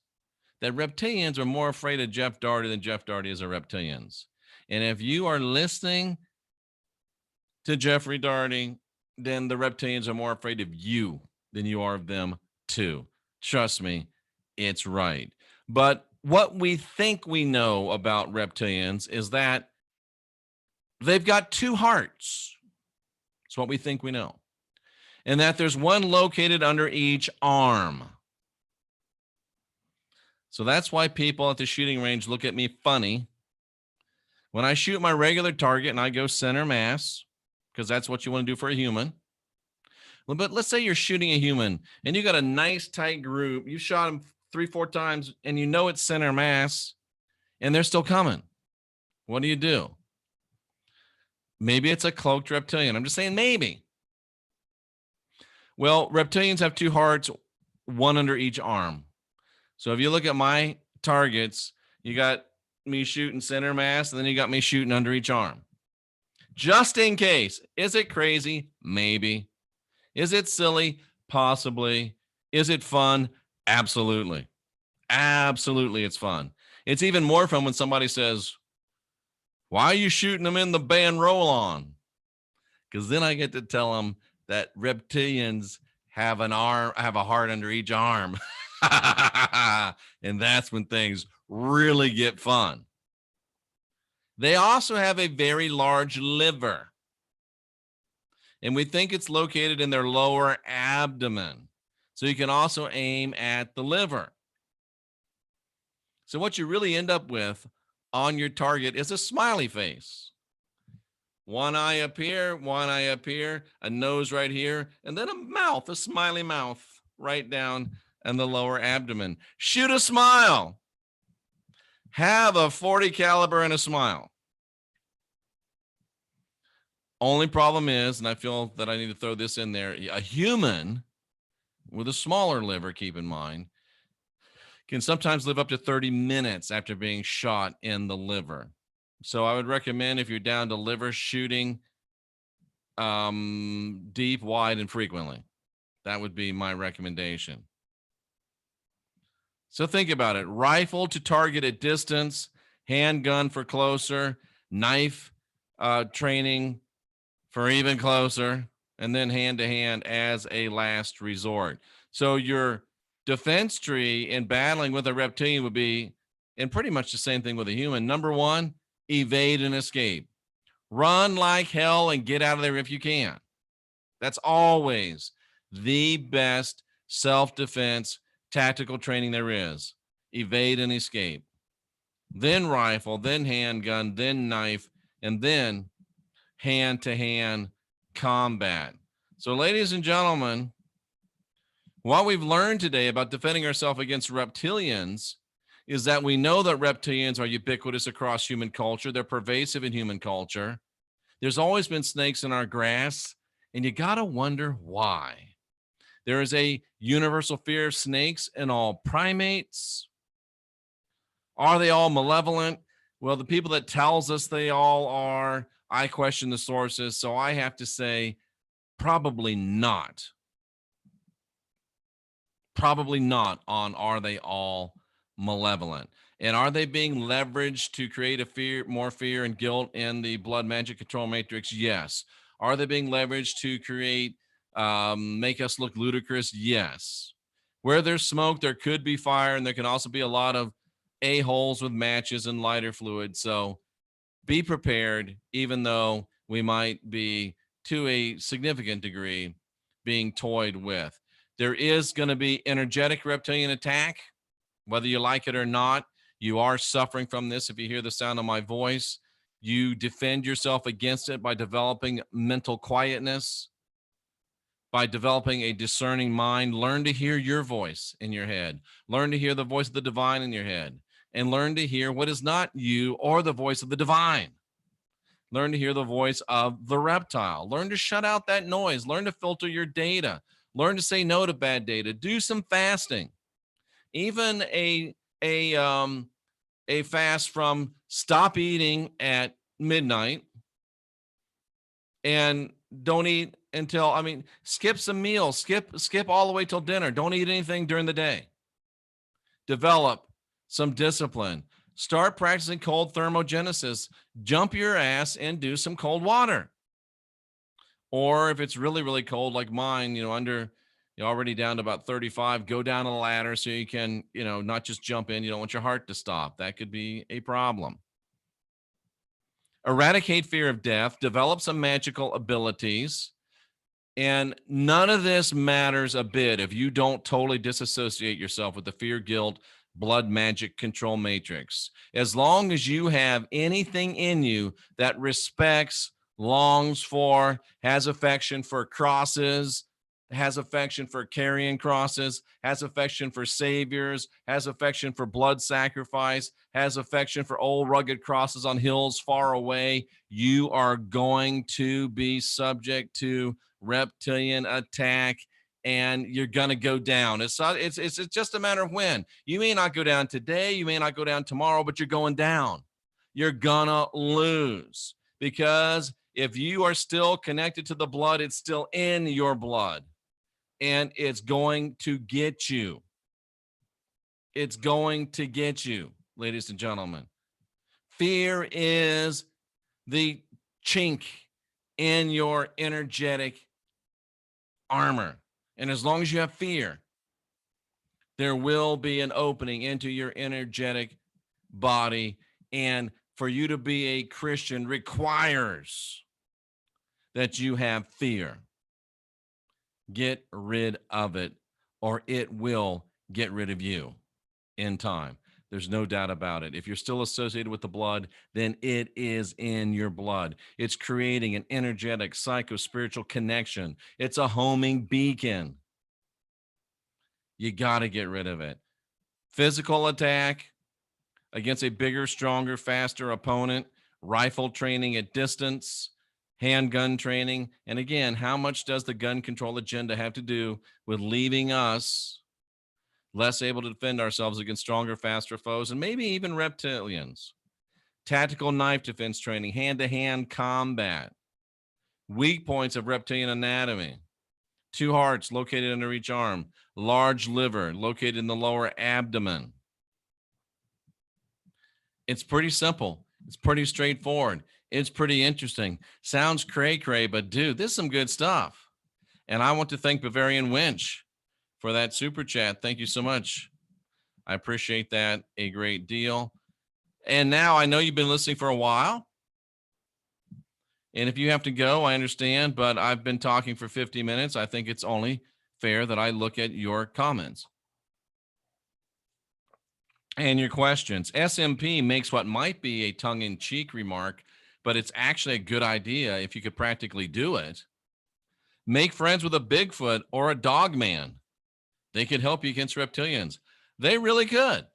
that reptilians are more afraid of Jeff Daugherty than Jeff Daugherty is of reptilians. And if you are listening to Jeffrey Daugherty, then the reptilians are more afraid of you than you are of them too. Trust me, it's right. But what we think we know about reptilians is that they've got two hearts. It's what we think we know. And that there's one located under each arm. So that's why people at the shooting range look at me funny when I shoot my regular target and I go center mass, because that's what you want to do for a human. But let's say you're shooting a human and you got a nice tight group. You shot them 3-4 times and you know it's center mass and they're still coming. What do? Maybe it's a cloaked reptilian. I'm just saying maybe. Well, reptilians have two hearts, one under each arm. So if you look at my targets, you got me shooting center mass and then you got me shooting under each arm. Just in case. Is it crazy? Maybe. Is it silly? Possibly. Is it fun? Absolutely. Absolutely, it's fun. It's even more fun when somebody says, why are you shooting them in the band roll-on? Because then I get to tell them that reptilians have a heart under each arm. And that's when things really get fun. They also have a very large liver. And we think it's located in their lower abdomen. So you can also aim at the liver. So what you really end up with on your target is a smiley face. One eye up here, a nose right here, and then a mouth, a smiley mouth right down in the lower abdomen. Shoot a smile. Have a .40 caliber and a smile. Only problem is, and I feel that I need to throw this in there, a human with a smaller liver, keep in mind, can sometimes live up to 30 minutes after being shot in the liver. So I would recommend, if you're down to liver shooting, deep, wide, and frequently. That would be my recommendation. So think about it. Rifle to target at distance, handgun for closer, knife training for even closer, and then hand to hand as a last resort. So your defense tree in battling with a reptilian would be, and pretty much the same thing with a human. Number one, evade and escape. Run like hell and get out of there if you can. That's always the best self-defense tactical training there is. Evade and escape. Then rifle, then handgun, then knife, and then hand-to-hand combat. So, ladies and gentlemen, what we've learned today about defending ourselves against reptilians is that we know that reptilians are ubiquitous across human culture. They're pervasive in human culture. There's always been snakes in our grass, and you got to wonder why. There is a universal fear of snakes in all primates. Are they all malevolent? Well, the people that tells us they all are, I question the sources, so I have to say probably not. Probably not on are they all malevolent. And are they being leveraged to create more fear and guilt in the blood magic control matrix? Yes. Are they being leveraged to create, make us look ludicrous? Yes. Where there's smoke, there could be fire, and there can also be a lot of a-holes with matches and lighter fluid. So be prepared, even though we might be, to a significant degree, being toyed with. There is going to be energetic reptilian attack, whether you like it or not. You are suffering from this. If you hear the sound of my voice, you defend yourself against it by developing mental quietness, by developing a discerning mind. Learn to hear your voice in your head. Learn to hear the voice of the divine in your head, and learn to hear what is not you or the voice of the divine. Learn to hear the voice of the reptile. Learn to shut out that noise. Learn to filter your data. Learn to say no to bad data. Do some fasting. Even a fast from stop eating at midnight and don't eat until, skip some meals. Skip all the way till dinner. Don't eat anything during the day. Develop some discipline. Start practicing cold thermogenesis. Jump your ass and do some cold water. Or if it's really, really cold like mine, you're already down to about 35, go down a ladder so you can, not just jump in. You don't want your heart to stop. That could be a problem. Eradicate fear of death. Develop some magical abilities. And none of this matters a bit if you don't totally disassociate yourself with the fear, guilt, blood magic control matrix. As long as you have anything in you that respects, longs for, has affection for crosses, has affection for carrying crosses, has affection for saviors, has affection for blood sacrifice, has affection for old rugged crosses on hills far away, you are going to be subject to reptilian attack, and you're going to go down. It's just a matter of when. You may not go down today, you may not go down tomorrow, but you're going down. You're going to lose, because if you are still connected to the blood, it's still in your blood, and it's going to get you. It's going to get you, ladies and gentlemen. Fear is the chink in your energetic armor. And as long as you have fear, there will be an opening into your energetic body. And for you to be a Christian requires that you have fear. Get rid of it, or it will get rid of you in time. There's no doubt about it. If you're still associated with the blood, then it is in your blood. It's creating an energetic, psycho-spiritual connection. It's a homing beacon. You got to get rid of it. Physical attack against a bigger, stronger, faster opponent, rifle training at distance, handgun training. And again, how much does the gun control agenda have to do with leaving us less able to defend ourselves against stronger, faster foes, and maybe even reptilians? Tactical knife defense training, hand-to-hand combat, Weak points of reptilian anatomy: 2 hearts located under each arm, large liver located in the lower abdomen. It's pretty simple. It's pretty straightforward. It's pretty interesting. Sounds cray-cray, but dude, this is some good stuff. And I want to thank Bavarian Winch for that super chat. Thank you so much. I appreciate that a great deal. And now I know you've been listening for a while. And if you have to go, I understand, but I've been talking for 50 minutes. I think it's only fair that I look at your comments and your questions. SMP makes what might be a tongue-in-cheek remark, but it's actually a good idea if you could practically do it. Make friends with a Bigfoot or a dog man. They could help you against reptilians. They really could.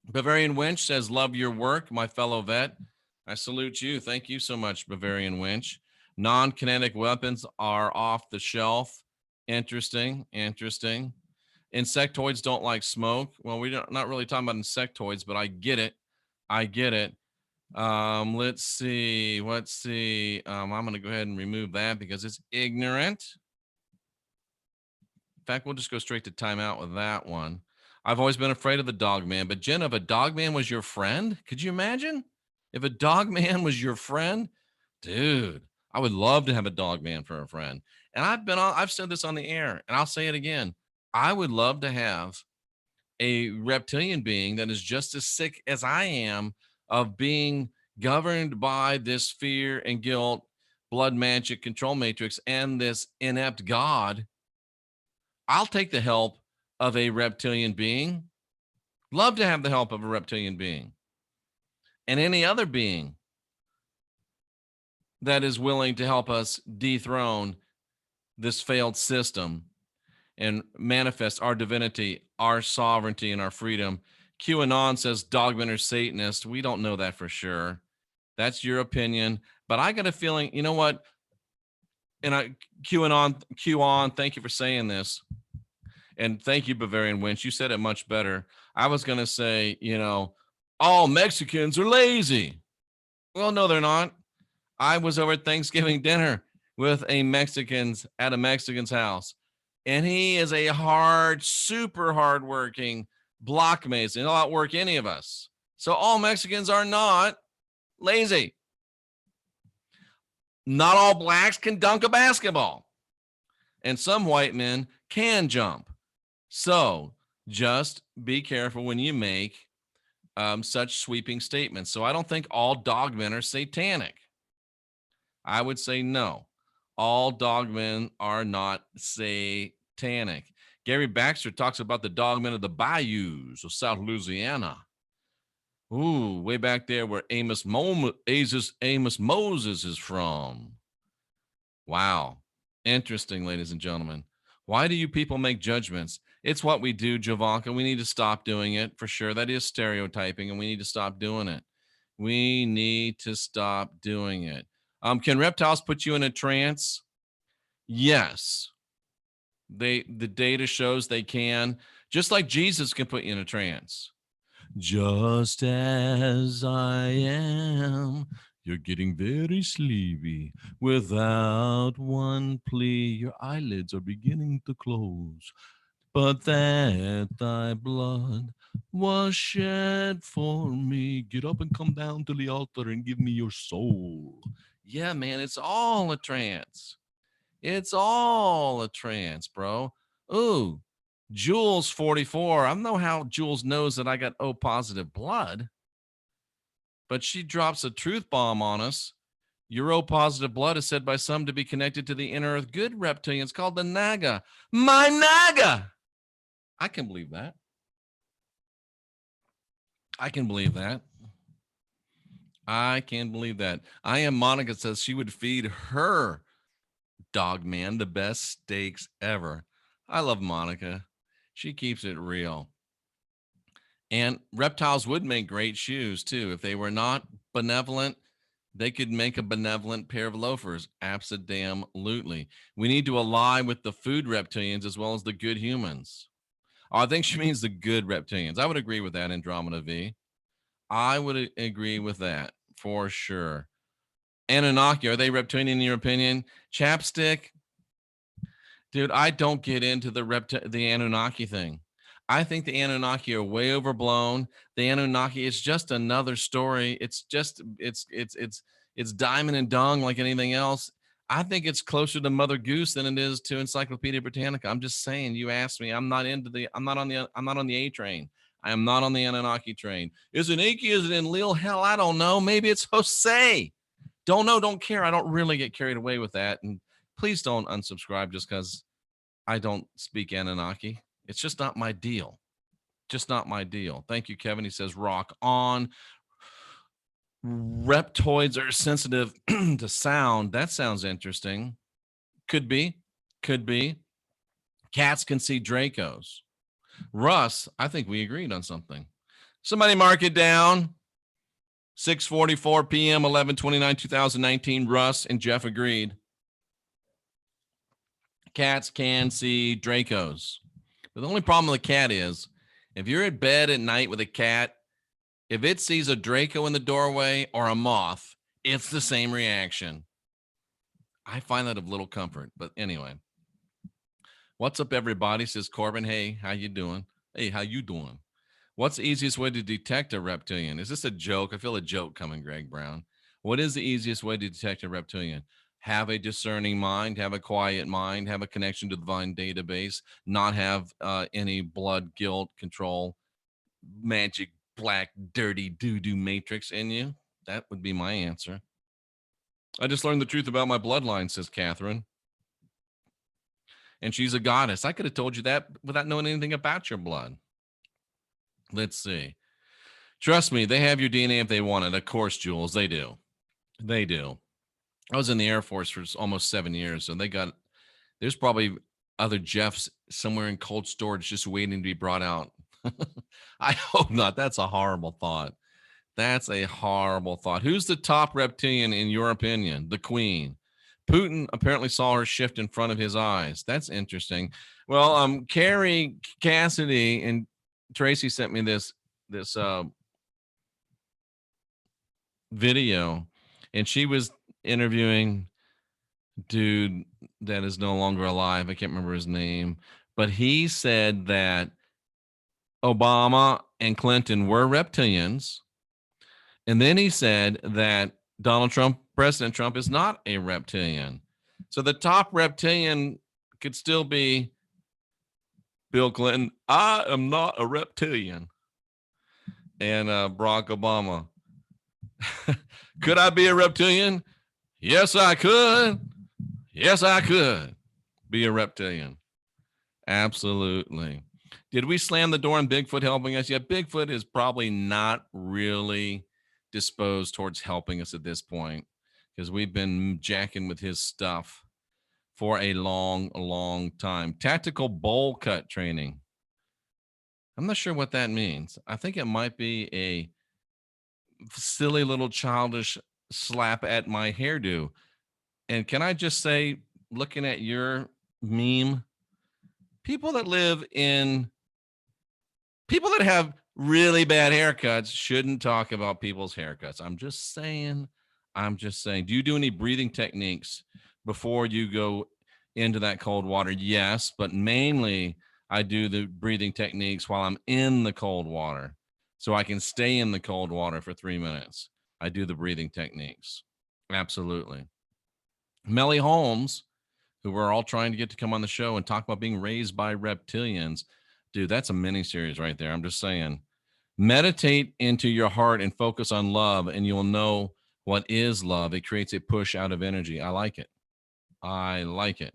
Bavarian Winch says, love your work, my fellow vet. I salute you. Thank you so much, Bavarian Winch. Non-kinetic weapons are off the shelf. Interesting. Insectoids don't like smoke. Well, we're not really talking about insectoids, but I get it. Let's see. I'm going to go ahead and remove that because it's ignorant. In fact, we'll just go straight to timeout with that one. I've always been afraid of the dog man, but Jen, if a dog man was your friend, could you imagine? If a dog man was your friend, dude, I would love to have a dog man for a friend. And I've said this on the air, and I'll say it again. I would love to have a reptilian being that is just as sick as I am of being governed by this fear and guilt, blood magic control matrix, and this inept God. I'll take the help of a reptilian being. Love to have the help of a reptilian being. And any other being that is willing to help us dethrone this failed system and manifest our divinity, our sovereignty, and our freedom. QAnon says dogmen are Satanists. We don't know that for sure. That's your opinion. But I got a feeling, you know what? And QAnon, thank you for saying this. And thank you, Bavarian Winch. You said it much better. I was going to say, all Mexicans are lazy. Well, no, they're not. I was over at Thanksgiving dinner with a Mexican's house. And he is a super hardworking block mason. He'll outwork any of us. So all Mexicans are not lazy. Not all blacks can dunk a basketball. And some white men can jump. So just be careful when you make such sweeping statements. So I don't think all dogmen are satanic. I would say no. All dogmen are not satanic. Gary Baxter talks about the dogmen of the bayous of South Louisiana. Ooh, way back there where Amos Moses is from. Wow. Interesting, ladies and gentlemen. Why do you people make judgments? It's what we do, Javanka. We need to stop doing it for sure. That is stereotyping, and we need to stop doing it. We need to stop doing it. Can reptiles put you in a trance? Yes. The data shows they can, just like Jesus can put you in a trance. Just as I am, you're getting very sleepy. Without one plea, your eyelids are beginning to close. But that thy blood was shed for me. Get up and come down to the altar and give me your soul. Yeah, man, it's all a trance. It's all a trance, bro. Ooh, Jules 44. I don't know how Jules knows that I got O positive blood, but she drops a truth bomb on us. Your O positive blood is said by some to be connected to the inner earth good reptilians called the Naga. My Naga! I can believe that. I can believe that. I Am Monica says she would feed her dog man the best steaks ever. I love Monica. She keeps it real. And reptiles would make great shoes too. If they were not benevolent, they could make a benevolent pair of loafers. Abso-damn-lutely. We need to ally with the food reptilians as well as the good humans. Oh, I think she means the good reptilians. I would agree with that, Andromeda V. I would agree with that for sure. Anunnaki, are they reptilian in your opinion? Chapstick, dude, I don't get into the Anunnaki thing. I think the Anunnaki are way overblown. The Anunnaki is just another story. It's diamond and dung like anything else. I think it's closer to Mother Goose than it is to Encyclopedia Britannica. I'm just saying. You asked me. I'm not on the A train. I am not on the Anunnaki train. Is it Inky? Is it Enlil? Hell, I don't know. Maybe it's Jose. Don't know. Don't care. I don't really get carried away with that. And please don't unsubscribe just because I don't speak Anunnaki. It's just not my deal. Just not my deal. Thank you, Kevin. He says, rock on. Reptoids are sensitive to sound. That sounds interesting. Could be. Could be. Cats can see Dracos. Russ, I think we agreed on something. Somebody mark it down. 6:44 p.m., 11/29/2019. Russ and Jeff agreed. Cats can see Dracos. But the only problem with a cat is if you're at bed at night with a cat, if it sees a Draco in the doorway or a moth, it's the same reaction. I find that of little comfort. But anyway, what's up, everybody? Says Corbin. Hey, how you doing? Hey, how you doing? What's the easiest way to detect a reptilian? Is this a joke? I feel a joke coming, Greg Brown. What is the easiest way to detect a reptilian? Have a discerning mind, have a quiet mind, have a connection to the divine database, not have any blood, guilt, control, magic, black, dirty doo-doo matrix in you. That would be my answer. I just learned the truth about my bloodline, says Catherine. And she's a goddess. I could have told you that without knowing anything about your blood. Let's see. Trust me, they have your DNA if they want it. Of course, Jules, they do. They do. I was in the Air Force for almost 7 years, so there's probably other Jeffs somewhere in cold storage just waiting to be brought out. I hope not. That's a horrible thought. That's a horrible thought. Who's the top reptilian in your opinion? The Queen. Putin apparently saw her shift in front of his eyes. That's interesting. Well, Carrie Cassidy and Tracy sent me this video, and she was interviewing dude that is no longer alive. I can't remember his name, but he said that Obama and Clinton were reptilians. And then he said that Donald Trump, President Trump, is not a reptilian. So the top reptilian could still be Bill Clinton. I am not a reptilian. And Barack Obama. Could I be a reptilian? Yes, I could. Yes, I could be a reptilian. Absolutely. Did we slam the door on Bigfoot helping us? Yeah, Bigfoot is probably not really disposed towards helping us at this point because we've been jacking with his stuff for a long time. Tactical bowl cut training. I'm not sure what that means. I think it might be a silly little childish slap at my hairdo. And can I just say, looking at your meme, people that have really bad haircuts shouldn't talk about people's haircuts. I'm just saying. Do you do any breathing techniques before you go into that cold water? Yes, but mainly I do the breathing techniques while I'm in the cold water so I can stay in the cold water for 3 minutes. I do the breathing techniques. Absolutely. Melly Holmes, who we're all trying to get to come on the show and talk about being raised by reptilians. Dude, that's a mini series right there. I'm just saying. Meditate into your heart and focus on love, and you'll know what is love. It creates a push out of energy. I like it. I like it.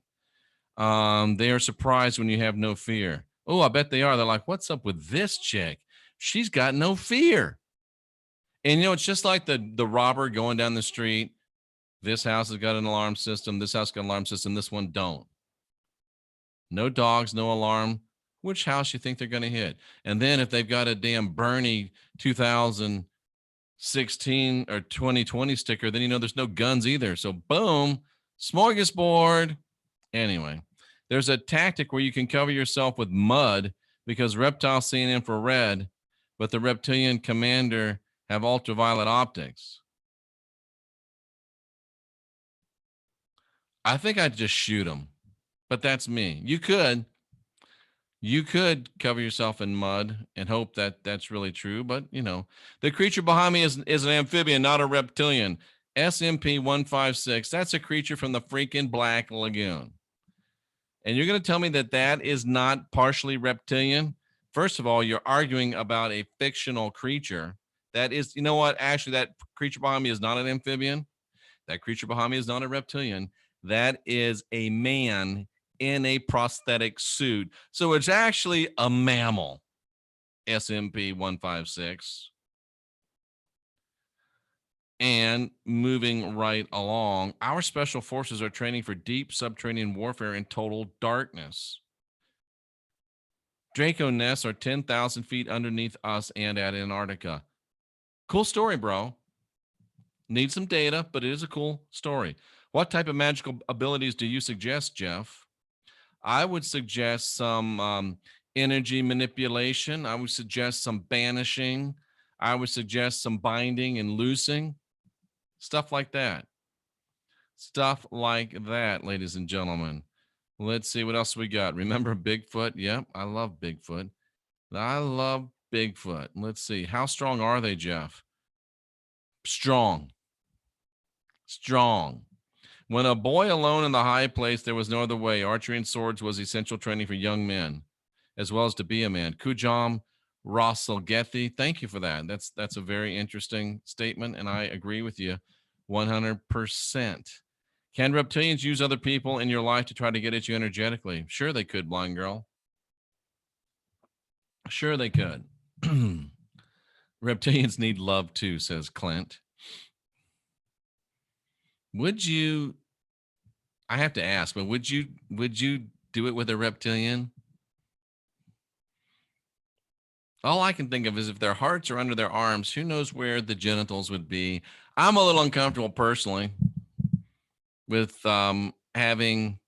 They are surprised when you have no fear. Oh, I bet they are. They're like, what's up with this chick? She's got no fear. And, it's just like the robber going down the street. This house has got an alarm system. This house got an alarm system. This one don't. No dogs, no alarm. Which house you think they're going to hit? And then if they've got a damn Bernie 2016 or 2020 sticker, then there's no guns either. So boom, smorgasbord. Anyway, there's a tactic where you can cover yourself with mud because reptiles see in infrared, but the reptilian commander have ultraviolet optics. I think I'd just shoot him, but that's me. You could cover yourself in mud and hope that that's really true, but the creature behind me is an amphibian, not a reptilian. SMP 156. That's a creature from the freaking Black Lagoon. And you're going to tell me that that is not partially reptilian? First of all, you're arguing about a fictional creature. That is, you know what? Actually, that creature behind me is not an amphibian. That creature behind me is not a reptilian. That is a man in a prosthetic suit. So it's actually a mammal. SMP 156. And moving right along, our special forces are training for deep subterranean warfare in total darkness. Draco nests are 10,000 feet underneath us and at Antarctica. Cool story, bro. Need some data, but it is a cool story. What type of magical abilities do you suggest, Jeff? I would suggest some energy manipulation. I would suggest some banishing. I would suggest some binding and loosing. Stuff like that. Stuff like that, ladies and gentlemen. Let's see what else we got. Remember Bigfoot? Yep, I love Bigfoot. I love Bigfoot. Let's see. How strong are they, Jeff? Strong. Strong. When a boy alone in the high place, there was no other way. Archery and swords was essential training for young men, as well as to be a man. Kujam Rosselgethi, thank you for that. That's a very interesting statement, and I agree with you 100%. Can reptilians use other people in your life to try to get at you energetically? Sure they could, blind girl. Sure they could. Reptilians need love too, says Clint. Would you, I have to ask, but would you do it with a reptilian? All I can think of is if their hearts are under their arms, who knows where the genitals would be. I'm a little uncomfortable personally with having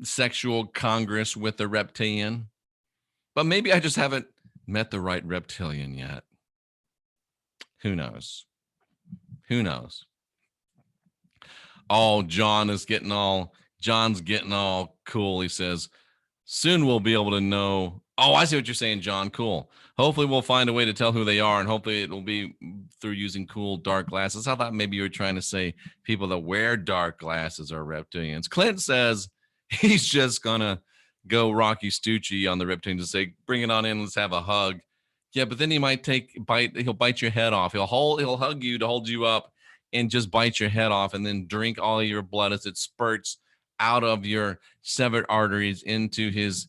sexual congress with a reptilian, but maybe I just haven't met the right reptilian yet. Who knows? Who knows? Oh, John's getting all cool. He says, soon we'll be able to know. Oh, I see what you're saying, John. Cool. Hopefully we'll find a way to tell who they are, and hopefully it'll be through using cool dark glasses. I thought maybe you were trying to say people that wear dark glasses are reptilians. Clint says he's just gonna go Rocky Stucci on the reptilians and say, bring it on in, let's have a hug. Yeah, but then he might he'll bite your head off. He'll hug you to hold you up and just bite your head off and then drink all of your blood as it spurts out of your severed arteries into his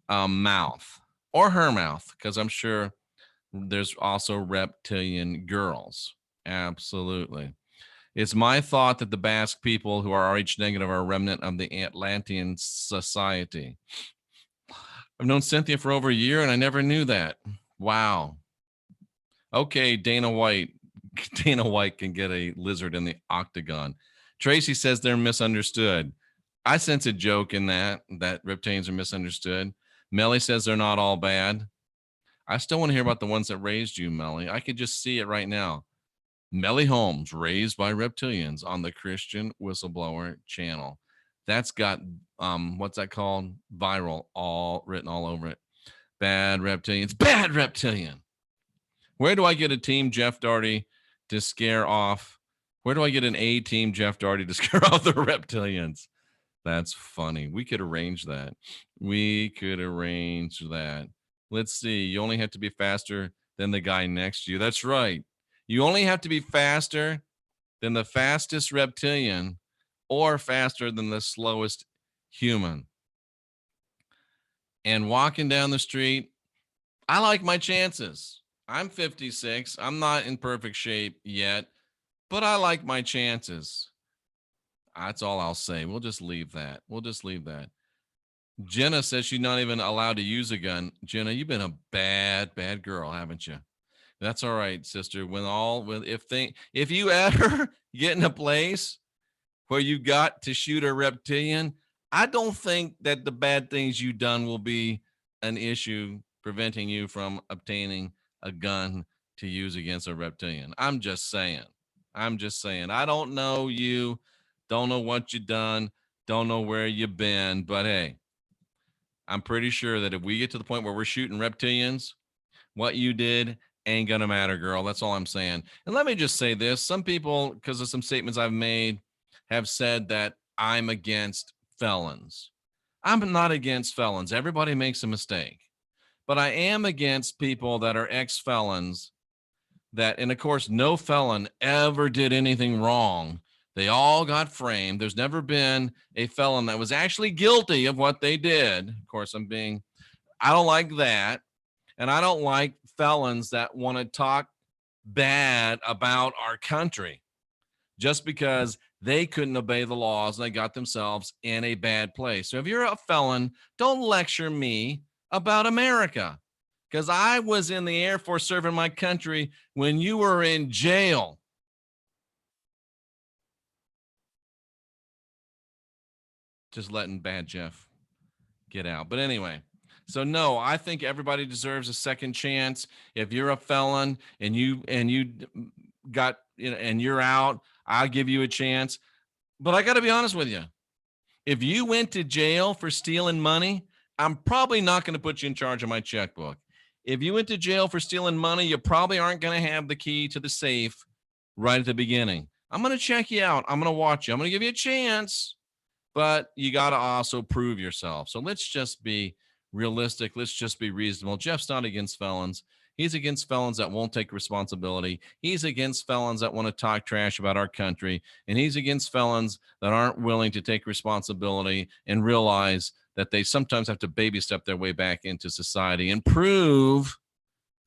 mouth or her mouth, because I'm sure there's also reptilian girls. Absolutely. It's my thought that the Basque people who are Rh negative are a remnant of the Atlantean society. I've known Cynthia for over a year and I never knew that. Wow. Okay, Dana White. Dana White can get a lizard in the octagon. Tracy says they're misunderstood. I sense a joke in that reptilians are misunderstood. Melly says they're not all bad. I still want to hear about the ones that raised you, Melly. I could just see it right now. Melly Holmes, raised by reptilians on the Christian Whistleblower channel. That's got, what's that called? Viral, all written all over it. Bad reptilians, bad reptilian. Where do I get a team Jeff Daugherty to scare off? Where do I get an A team Jeff Daugherty to scare off the reptilians? That's funny. We could arrange that. Let's see. You only have to be faster than the guy next to you. That's right. You only have to be faster than the fastest reptilian or faster than the slowest human. And walking down the street, I like my chances. I'm 56. I'm not in perfect shape yet, but I like my chances. That's all I'll say. We'll just leave that. Jenna says she's not even allowed to use a gun. Jenna, you've been a bad girl, haven't you? That's all right, sister. If you ever get in a place where you got to shoot a reptilian, I don't think that the bad things you've done will be an issue preventing you from obtaining a gun to use against a reptilian. I'm just saying. I don't know you, don't know what you've done, Don't know where you've been, but hey, I'm pretty sure that if we get to the point where we're shooting reptilians, what you did ain't gonna matter, girl. That's all I'm saying. And let me just say this. Some people, because of some statements I've made, have said that I'm against felons. I'm not against felons. Everybody makes a mistake. But I am against people that are ex-felons that, and of course, no felon ever did anything wrong. They all got framed. There's never been a felon that was actually guilty of what they did. Of course, I don't like that. And I don't like felons that want to talk bad about our country just because they couldn't obey the laws and they got themselves in a bad place. So if you're a felon, don't lecture me about America, because I was in the Air Force serving my country when you were in jail. Just letting Bad Jeff get out. But anyway, so no, I think everybody deserves a second chance. If you're a felon and you got, and you're out, I'll give you a chance. But I got to be honest with you. If you went to jail for stealing money, I'm probably not going to put you in charge of my checkbook. If you went to jail for stealing money, you probably aren't going to have the key to the safe right at the beginning. I'm going to check you out. I'm going to watch you. I'm going to give you a chance, but you got to also prove yourself. So let's just be realistic. Let's just be reasonable. Jeff's not against felons. He's against felons that won't take responsibility. He's against felons that want to talk trash about our country. And he's against felons that aren't willing to take responsibility and realize that they sometimes have to baby step their way back into society and prove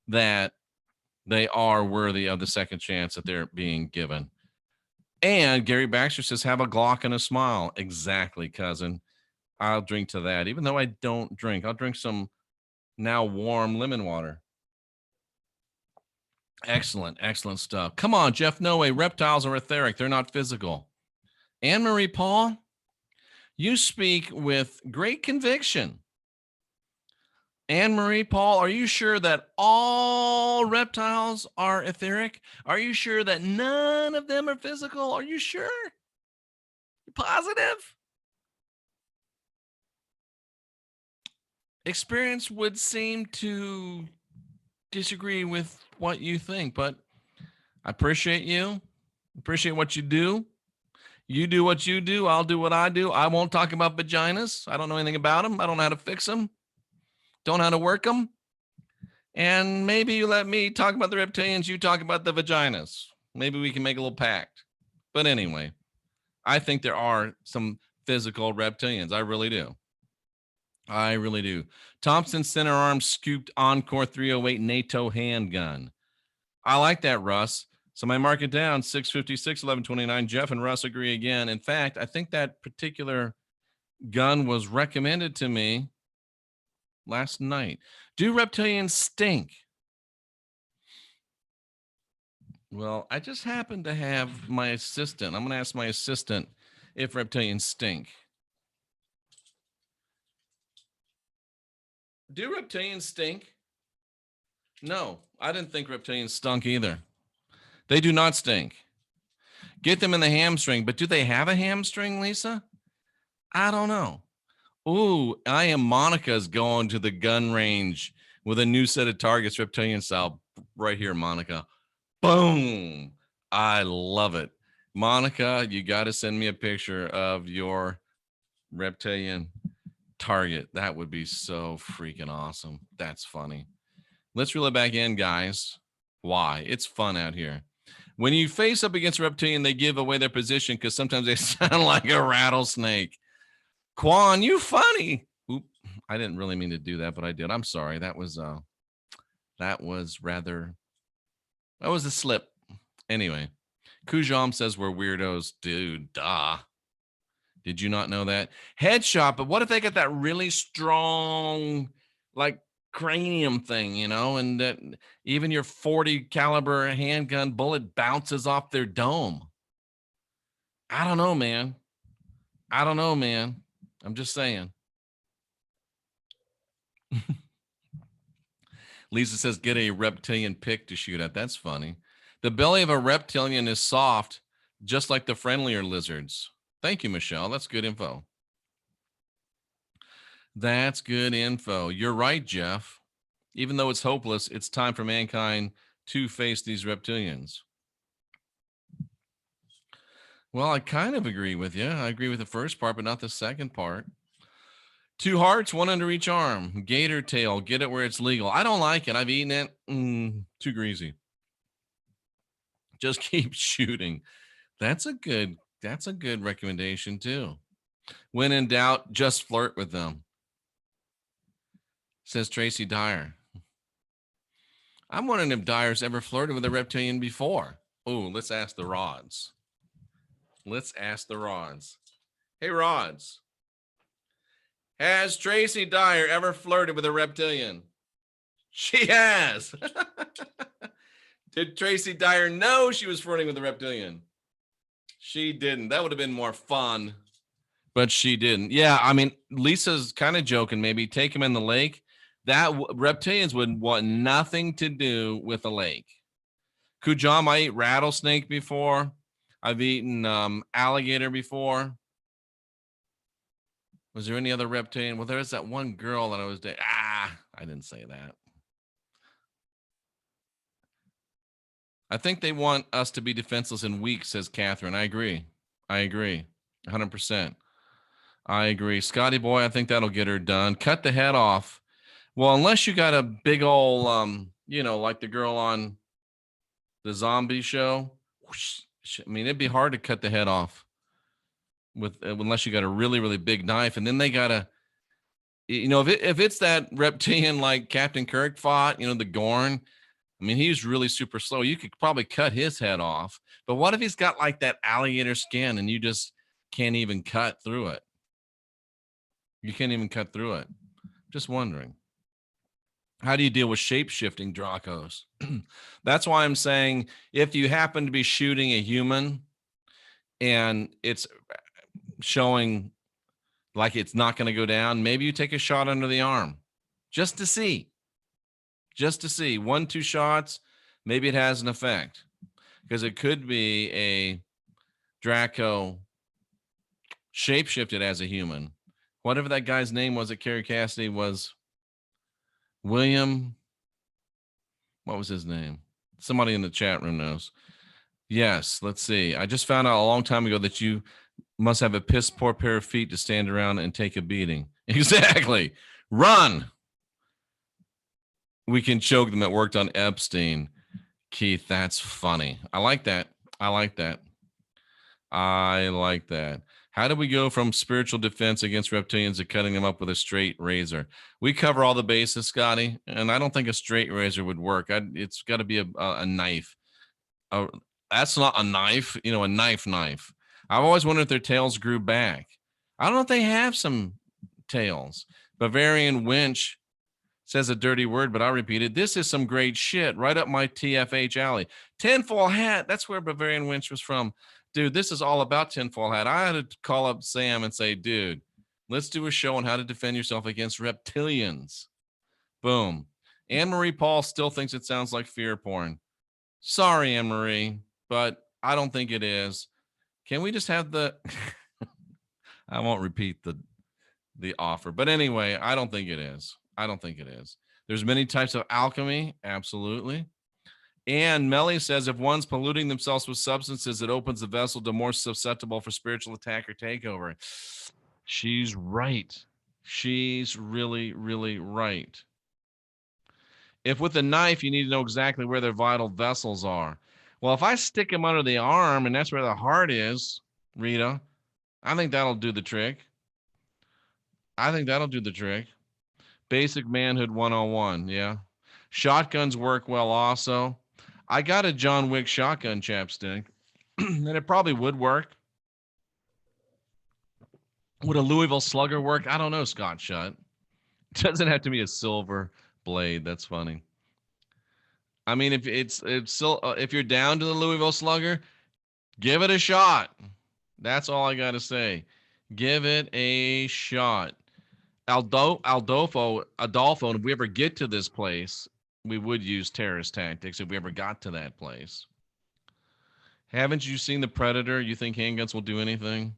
that they are worthy of the second chance that they're being given. And Gary Baxter says, have a Glock and a smile. Exactly, cousin. I'll drink to that. Even though I don't drink, I'll drink some now warm lemon water. Excellent, excellent stuff. Come on, Jeff. No way. Reptiles are etheric. They're not physical. Anne-Marie Paul, you speak with great conviction. Anne-Marie Paul, are you sure that all reptiles are etheric? Are you sure that none of them are physical? Are you sure? You positive? Experience would seem to disagree with what you think, but I appreciate you. Appreciate what you do. You do what you do. I'll do what I do. I won't talk about vaginas. I don't know anything about them. I don't know how to fix them. Don't know how to work them. And maybe you let me talk about the reptilians. You talk about the vaginas. Maybe we can make a little pact. But anyway, I think there are some physical reptilians. I really do. I really do. Thompson center arm scooped Encore 308 NATO handgun. I like that, Russ. So I mark it down, 656, 1129. Jeff and Russ agree again. In fact, I think that particular gun was recommended to me last night. Do reptilians stink? Well, I just happen to have my assistant. I'm going to ask my assistant if reptilians stink. Do reptilians stink? No, I didn't think reptilians stunk either. They do not stink. Get them in the hamstring, but do they have a hamstring, Lisa? I don't know. Ooh, I am Monica's going to the gun range with a new set of targets, reptilian style, right here, Monica. Boom. I love it. Monica, you got to send me a picture of your reptilian target. That would be so freaking awesome. That's funny. Let's reel it back in, guys. Why? It's fun out here. When you face up against a reptilian, they give away their position because sometimes they sound like a rattlesnake. Quan, you funny. Oop, I didn't really mean to do that, but I did. I'm sorry. That was a slip. Anyway, Kujam says we're weirdos. Dude, duh. Did you not know that? Headshot, but what if they got that really strong, like, cranium thing, and that even your 40 caliber handgun bullet bounces off their dome? I don't know, man. I'm just saying. Lisa says, get a reptilian pick to shoot at. That's funny. The belly of a reptilian is soft, just like the friendlier lizards. Thank you, Michelle. That's good info. That's good info. You're right, Jeff. Even though it's hopeless, it's time for mankind to face these reptilians. Well, I kind of agree with you. I agree with the first part, but not the second part. 2 hearts, 1 under each arm. Gator tail, get it where it's legal. I don't like it. I've eaten it. Too greasy. Just keep shooting. That's a good recommendation too. When in doubt, just flirt with them. Says Tracy Dyer. I'm wondering if Dyer's ever flirted with a reptilian before. Oh, let's ask the Rods. Hey, Rods. Has Tracy Dyer ever flirted with a reptilian? She has. Did Tracy Dyer know she was flirting with a reptilian? She didn't. That would have been more fun, but she didn't. Yeah, I mean, Lisa's kind of joking. Maybe take him in the lake. That reptilians would want nothing to do with a lake. Kujam, I ate rattlesnake before. I've eaten alligator before. Was there any other reptilian? Well, there's that one girl that I was dating. I didn't say that. I think they want us to be defenseless and weak, says Catherine. I agree. 100%. I agree. Scotty boy, I think that'll get her done. Cut the head off. Well, unless you got a big old, like the girl on the zombie show. I mean, it'd be hard to cut the head off unless you got a really, really big knife. And then they got to, if it's that reptilian like Captain Kirk fought, the Gorn, I mean, he's really super slow. You could probably cut his head off. But what if he's got like that alligator skin and you just can't even cut through it? You can't even cut through it. Just wondering. How do you deal with shape-shifting Dracos? That's why I'm saying if you happen to be shooting a human and it's showing like it's not going to go down, maybe you take a shot under the arm just to see. 1-2 shots, maybe it has an effect, because it could be a Draco shape-shifted as a human. Whatever that guy's name was at Carrie Cassidy was William. What was his name? Somebody in the chat room knows. Yes, let's see. I just found out a long time ago that you must have a piss poor pair of feet to stand around and take a beating. Exactly. Run. We can choke them. It worked on Epstein. Keith, that's funny. I like that. How do we go from spiritual defense against reptilians to cutting them up with a straight razor? We cover all the bases, Scotty, and I don't think a straight razor would work. It's got to be a knife. That's not a knife, a knife. I've always wondered if their tails grew back. I don't know if they have some tails. Bavarian Winch says a dirty word, but I'll repeat it. This is some great shit right up my TFH alley. Tinfoil hat. That's where Bavarian Winch was from. Dude, this is all about tinfoil hat. I had to call up Sam and say, dude, let's do a show on how to defend yourself against reptilians. Boom. Anne-Marie Paul still thinks it sounds like fear porn. Sorry, Anne-Marie, but I don't think it is. Can we just have the I won't repeat the offer. But anyway, I don't think it is. There's many types of alchemy. Absolutely. And Melly says if one's polluting themselves with substances, it opens the vessel to more susceptible for spiritual attack or takeover. She's right. She's really, really right. If with a knife, you need to know exactly where their vital vessels are. Well, if I stick them under the arm and that's where the heart is, Rita, I think that'll do the trick. Basic manhood 101. Yeah. Shotguns work well also. I got a John Wick shotgun chapstick, and it probably would work. Would a Louisville Slugger work? I don't know, Scott Shutt. It doesn't have to be a silver blade. That's funny. I mean, if you're down to the Louisville Slugger, give it a shot. That's all I got to say. Give it a shot. Adolfo, if we ever get to this place, we would use terrorist tactics if we ever got to that place. Haven't you seen The Predator? You think handguns will do anything?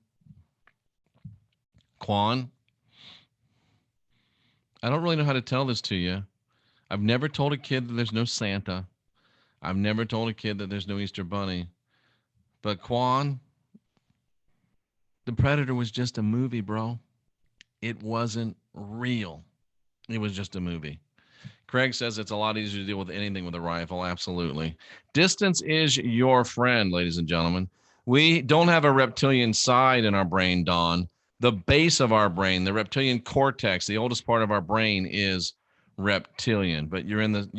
Quan? I don't really know how to tell this to you. I've never told a kid that there's no Santa. I've never told a kid that there's no Easter Bunny. But Quan, The Predator was just a movie, bro. It wasn't real. It was just a movie. Craig says it's a lot easier to deal with anything with a rifle. Absolutely. Distance is your friend, ladies and gentlemen. We don't have a reptilian side in our brain, Don. The base of our brain, the reptilian cortex, the oldest part of our brain is reptilian. But you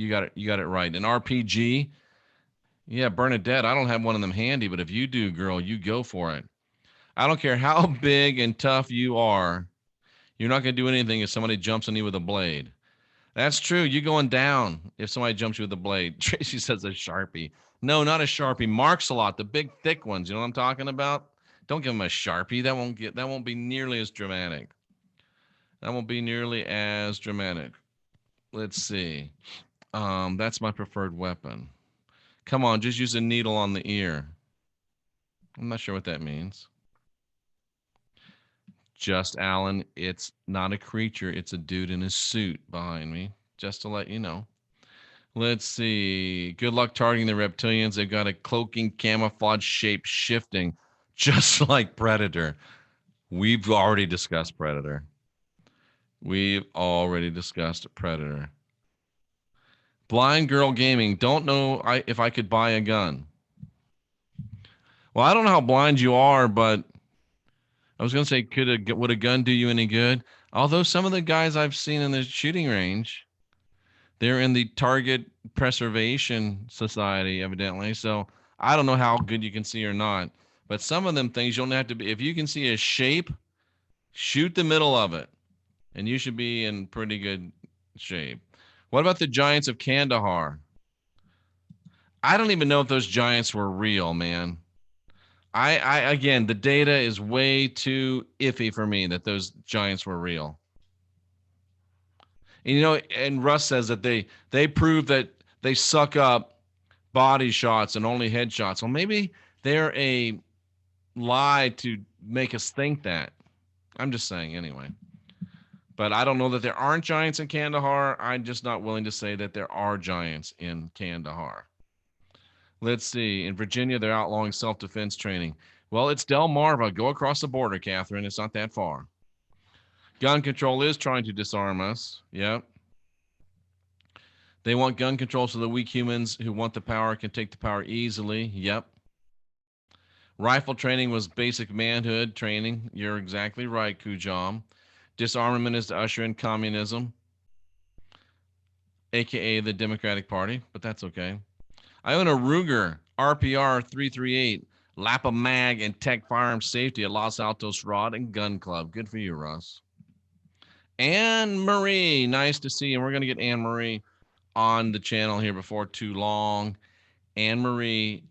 got it right. An RPG, yeah, Bernadette, I don't have one of them handy, but if you do, girl, you go for it. I don't care how big and tough you are. You're not going to do anything if somebody jumps on you with a blade. That's true. You're going down if somebody jumps you with a blade. Tracy says a Sharpie. No, not a Sharpie. Marks a lot. The big, thick ones. You know what I'm talking about? Don't give them a Sharpie. That won't be nearly as dramatic. That won't be nearly as dramatic. Let's see. That's my preferred weapon. Come on, just use a needle on the ear. I'm not sure what that means. Just Alan, it's not a creature. It's a dude in a suit behind me, just to let you know. Let's see. Good luck targeting the reptilians. They've got a cloaking camouflage shape shifting, just like Predator. We've already discussed Predator. We've already discussed Predator. Blind Girl Gaming. Don't know if I could buy a gun. Well, I don't know how blind you are, but I was going to say, would a gun do you any good? Although some of the guys I've seen in the shooting range, they're in the Target Preservation Society, evidently. So I don't know how good you can see or not. But some of them things you don't have to be. If you can see a shape, shoot the middle of it, and you should be in pretty good shape. What about the Giants of Kandahar? I don't even know if those giants were real, man. I again, the data is way too iffy for me that those giants were real. And, you know, and Russ says that they prove that they suck up body shots and only headshots. Well, maybe they're a lie to make us think that. I'm just saying anyway. But I don't know that there aren't giants in Kandahar. I'm just not willing to say that there are giants in Kandahar. Let's see. In Virginia, they're outlawing self-defense training. Well, it's Delmarva. Go across the border, Catherine. It's not that far. Gun control is trying to disarm us. Yep. They want gun control so the weak humans who want the power can take the power easily. Yep. Rifle training was basic manhood training. You're exactly right, Kujam. Disarmament is to usher in communism, a.k.a. the Democratic Party, but that's okay. I own a Ruger RPR 338, Lapa Mag, and Tech Firearm Safety at Los Altos Rod and Gun Club. Good for you, Russ. Anne Marie, nice to see you. And we're going to get Anne Marie on the channel here before too long. Anne Marie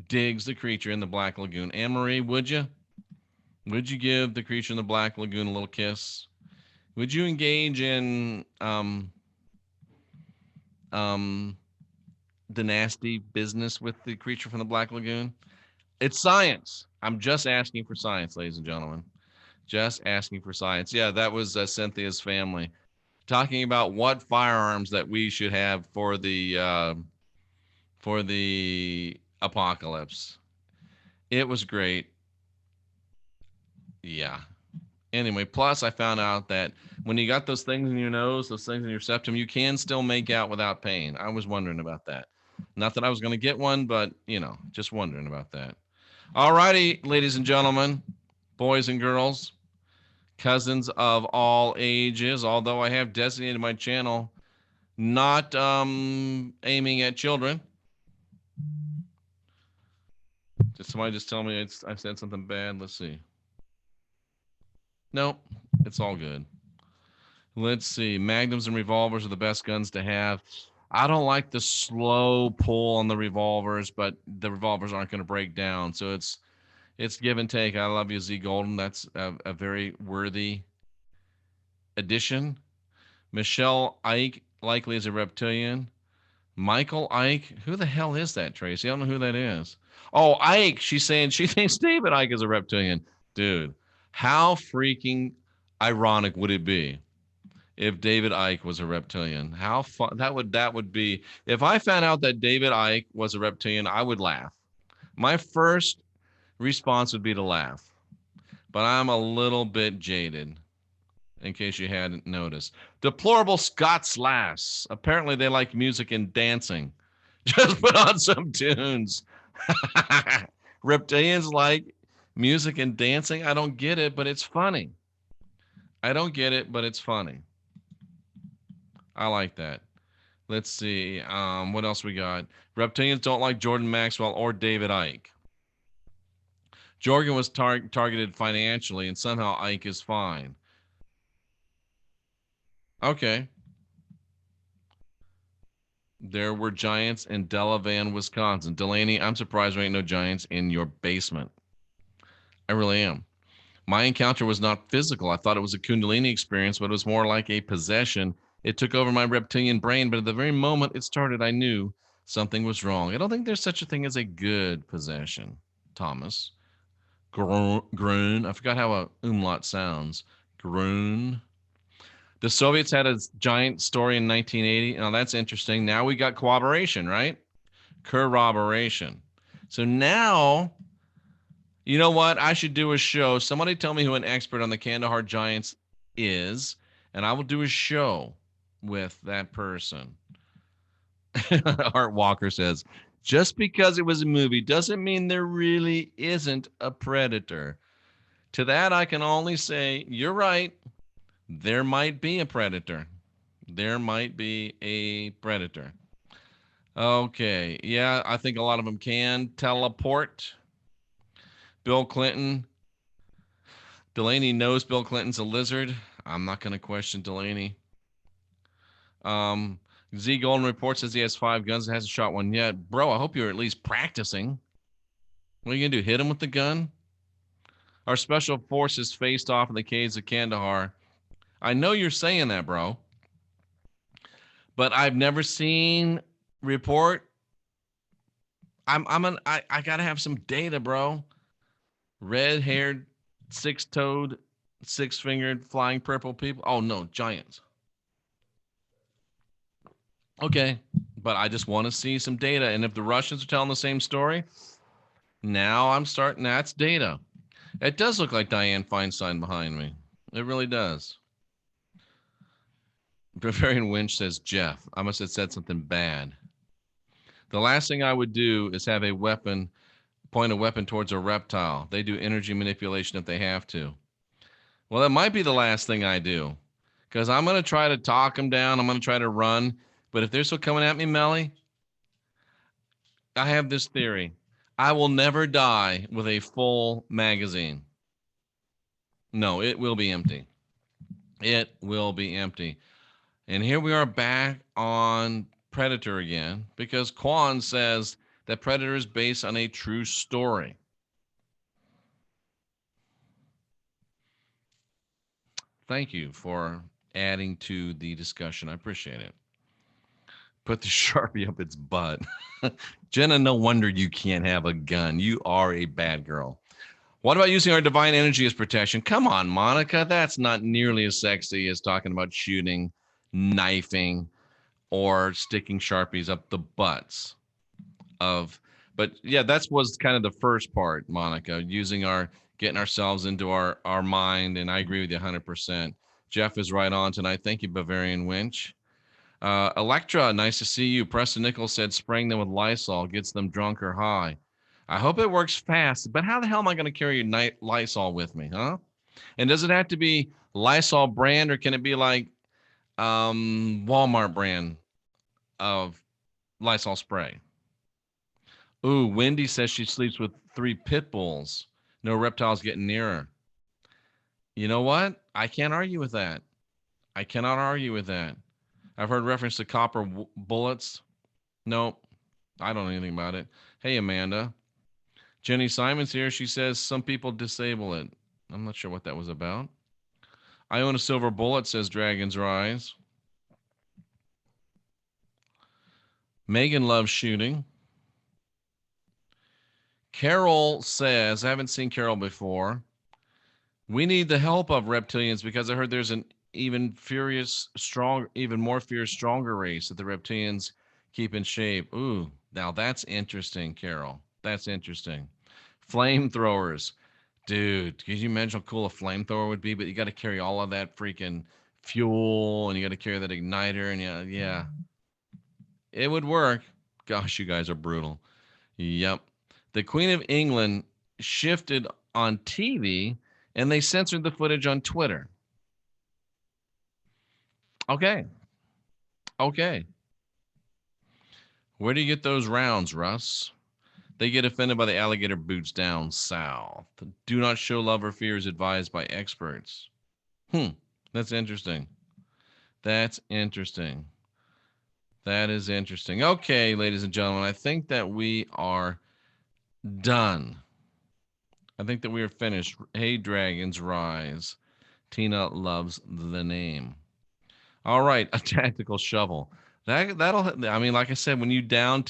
digs the creature in the Black Lagoon. Anne Marie, would you give the creature in the Black Lagoon a little kiss? Would you engage in the nasty business with the creature from the Black Lagoon? It's science. I'm just asking for science, ladies and gentlemen. Just asking for science. Yeah, that was Cynthia's family talking about what firearms that we should have for the apocalypse. It was great. Yeah. Anyway, plus I found out that when you got those things in your nose, those things in your septum, you can still make out without pain. I was wondering about that. Not that I was going to get one, but, you know, just wondering about that. All righty, ladies and gentlemen, boys and girls, cousins of all ages, although I have designated my channel not aiming at children. Did somebody just tell me I said something bad? Let's see. Nope, it's all good. Let's see. Magnums and revolvers are the best guns to have. I don't like the slow pull on the revolvers, but the revolvers aren't going to break down. So it's give and take. I love you, Z Golden. That's a very worthy addition. Michelle Ike likely is a reptilian. Michael Ike. Who the hell is that, Tracy? I don't know who that is. Oh, Ike. She's saying she thinks David Ike is a reptilian. Dude, how freaking ironic would it be if David Icke was a reptilian. How fun that would be. If I found out that David Icke was a reptilian, I would laugh. My first response would be to laugh. But I'm a little bit jaded, in case you hadn't noticed. Deplorable Scots lass. Apparently they like music and dancing. Just put on some tunes. Reptilians like music and dancing. I don't get it, but it's funny. I don't get it, but it's funny. I like that. Let's see. What else we got? Reptilians don't like Jordan Maxwell or David Icke. Jordan was targeted financially, and somehow Icke is fine. Okay. There were giants in Delavan, Wisconsin. Delaney, I'm surprised there ain't no giants in your basement. I really am. My encounter was not physical. I thought it was a Kundalini experience, but it was more like a possession. It took over my reptilian brain, but at the very moment it started, I knew something was wrong. I don't think there's such a thing as a good possession, Thomas. Groon. I forgot how a umlaut sounds. Groon. The Soviets had a giant story in 1980. Now that's interesting. Now we got corroboration, right? Corroboration. So now, you know what? I should do a show. Somebody tell me who an expert on the Kandahar Giants is, and I will do a show with that person. Art Walker says, just because it was a movie doesn't mean there really isn't a predator. To that, I can only say, you're right. There might be a predator. There might be a predator. Okay. Yeah, I think a lot of them can teleport. Bill Clinton. Delaney knows Bill Clinton's a lizard. I'm not going to question Delaney. Z Golden Report says he has 5 guns and hasn't shot one yet. Bro, I hope you're at least practicing. What are you going to do? Hit him with the gun? Our special forces faced off in the caves of Kandahar. I know you're saying that, bro. But I've never seen report. I gotta have some data, bro. Red-haired, 6-toed, 6-fingered, flying purple people. Oh no, giants. Okay, but I just want to see some data. And if the Russians are telling the same story, now I'm starting. That's data. It does look like Diane Feinstein behind me. It really does. Bavarian Winch says, Jeff, I must have said something bad. The last thing I would do is have a weapon, point a weapon towards a reptile. They do energy manipulation if they have to. Well, that might be the last thing I do, because I'm going to try to talk them down. I'm going to try to run. But if they're still coming at me, Melly, I have this theory. I will never die with a full magazine. No, it will be empty. It will be empty. And here we are back on Predator again, because Quan says that Predator is based on a true story. Thank you for adding to the discussion. I appreciate it. Put the Sharpie up its butt. Jenna, no wonder you can't have a gun. You are a bad girl. What about using our divine energy as protection? Come on, Monica. That's not nearly as sexy as talking about shooting, knifing, or sticking Sharpies up the butts of. But yeah, that was kind of the first part, Monica, getting ourselves into our mind. And I agree with you 100%. Jeff is right on tonight. Thank you, Bavarian Winch. Electra, nice to see you. Preston Nichols said spraying them with Lysol gets them drunk or high. I hope it works fast, but how the hell am I going to carry Lysol with me, huh? And does it have to be Lysol brand, or can it be like Walmart brand of Lysol spray? Ooh, Wendy says she sleeps with 3 pit bulls. No reptiles getting near her. You know what? I can't argue with that. I cannot argue with that. I've heard reference to copper bullets. Nope. I don't know anything about it. Hey, Amanda. Jenny Simon's here. She says some people disable it. I'm not sure what that was about. I own a silver bullet, says Dragon's Rise. Megan loves shooting. Carol says, I haven't seen Carol before. We need the help of reptilians because I heard there's an even more fierce, stronger race that the reptilians keep in shape. Ooh, now that's interesting, Carol. That's interesting. Flamethrowers. Dude, could you imagine how cool a flamethrower would be? But you got to carry all of that freaking fuel and you got to carry that igniter. And yeah, it would work. Gosh, you guys are brutal. Yep. The Queen of England shifted on TV and they censored the footage on Twitter. Okay. Okay. Where do you get those rounds, Russ? They get offended by the alligator boots down south. Do not show love or fear is advised by experts. That's interesting. That's interesting. That is interesting. Okay, ladies and gentlemen, I think that we are done. I think that we are finished. Hey, Dragons Rise. Tina loves the name. All right, a tactical shovel. That'll. I mean, like I said, when you down,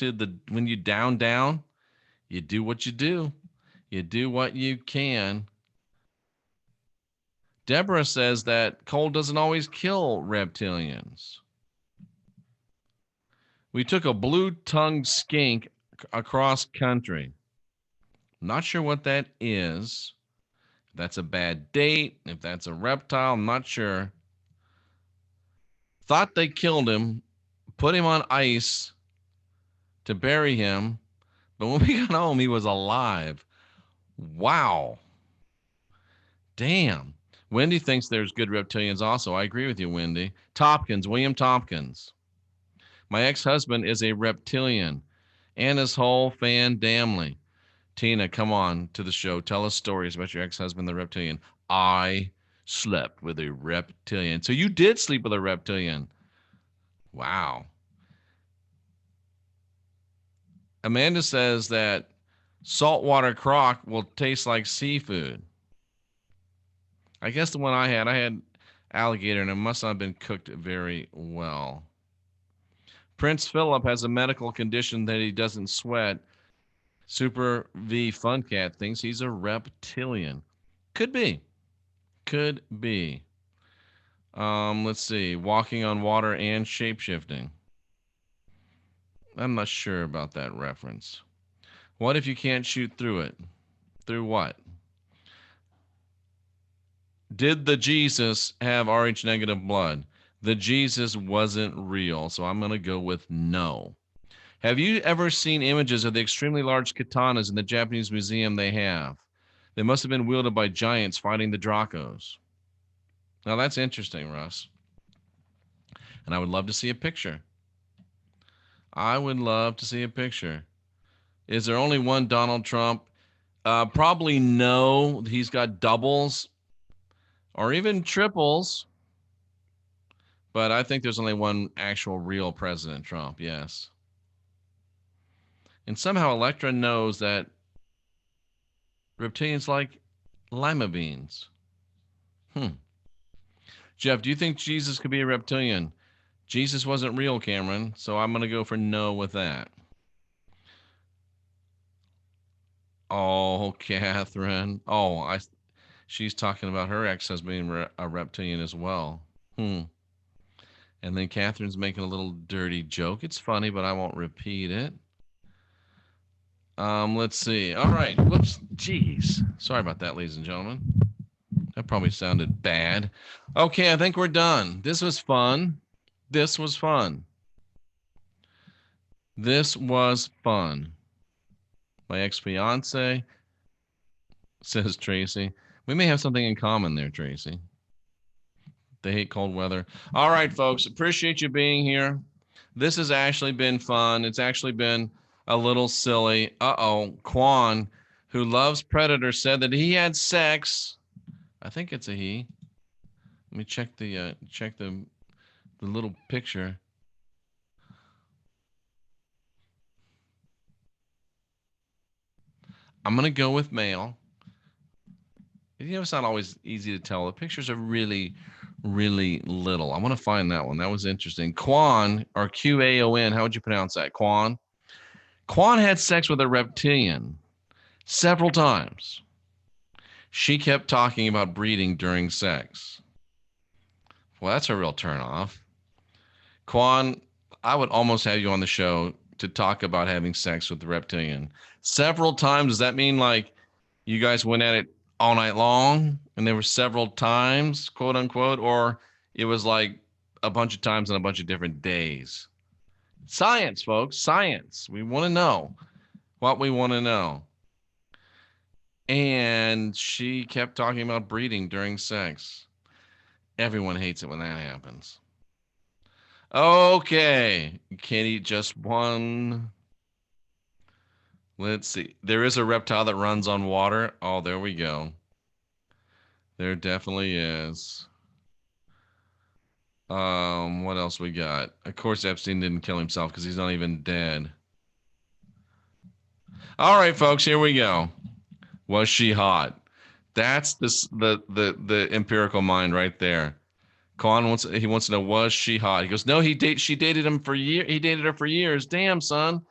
you do what you do. You do what you can. Deborah says that cold doesn't always kill reptilians. We took a blue-tongued skink across country. Not sure what that is. If that's a bad date, if that's a reptile, I'm not sure. Thought they killed him, put him on ice to bury him, but when we got home, he was alive. Wow. Damn. Wendy thinks there's good reptilians also. I agree with you, Wendy. William Tompkins. My ex-husband is a reptilian. Anna's whole fan family. Tina, come on to the show. Tell us stories about your ex-husband, the reptilian. I slept with a reptilian. So you did sleep with a reptilian. Wow. Amanda says that saltwater croc will taste like seafood. I guess the one I had alligator, and it must not have been cooked very well. Prince Philip has a medical condition that he doesn't sweat. Super V Fun Cat thinks he's a reptilian. Could be. Could be. Let's see. Walking on water and shape-shifting. I'm not sure about that reference. What if you can't shoot through it? Through what? Did the Jesus have Rh negative blood? The Jesus wasn't real, so I'm going to go with no. Have you ever seen images of the extremely large katanas in the Japanese museum they have? They must have been wielded by giants fighting the Dracos. Now that's interesting, Russ. And I would love to see a picture. I would love to see a picture. Is there only one Donald Trump? Probably no. He's got doubles or even triples. But I think there's only one actual real President Trump, yes. And somehow Electra knows that reptilians like lima beans. Jeff, do you think Jesus could be a reptilian? Jesus wasn't real, Cameron, so I'm going to go for no with that. Oh, Catherine. Oh, she's talking about her ex-husband being a reptilian as well. And then Catherine's making a little dirty joke. It's funny, but I won't repeat it. Let's see. All right. Whoops. Jeez. Sorry about that, ladies and gentlemen. That probably sounded bad. Okay, I think we're done. This was fun. This was fun. This was fun. My ex-fiance, says Tracy. We may have something in common there, Tracy. They hate cold weather. All right, folks. Appreciate you being here. This has actually been fun. It's actually been a little silly. Quan, who loves Predator, said that he had sex. I think it's a he. Let me check the little picture. I'm gonna go with male. It's not always easy to tell. The pictures are really, really little. I want to find that one. That was interesting. Quan, or Qaon. How would you pronounce that? Quan. Quan had sex with a reptilian several times. She kept talking about breeding during sex. Well, that's a real turnoff. Quan, I would almost have you on the show to talk about having sex with the reptilian several times. Does that mean like you guys went at it all night long and there were several times, quote unquote, or it was like a bunch of times on a bunch of different days? Science, folks, science. We want to know what we want to know. And she kept talking about breeding during sex. Everyone hates it when that happens. Okay, you can't eat just one. Let's see. There is a reptile that runs on water. Oh, there we go. There definitely is. What else we got? Of course, Epstein didn't kill himself because he's not even dead. All right, folks, here we go. Was she hot? That's the empirical mind right there. Quan wants to know, was she hot? He goes, no, she dated him for years. He dated her for years. Damn, son.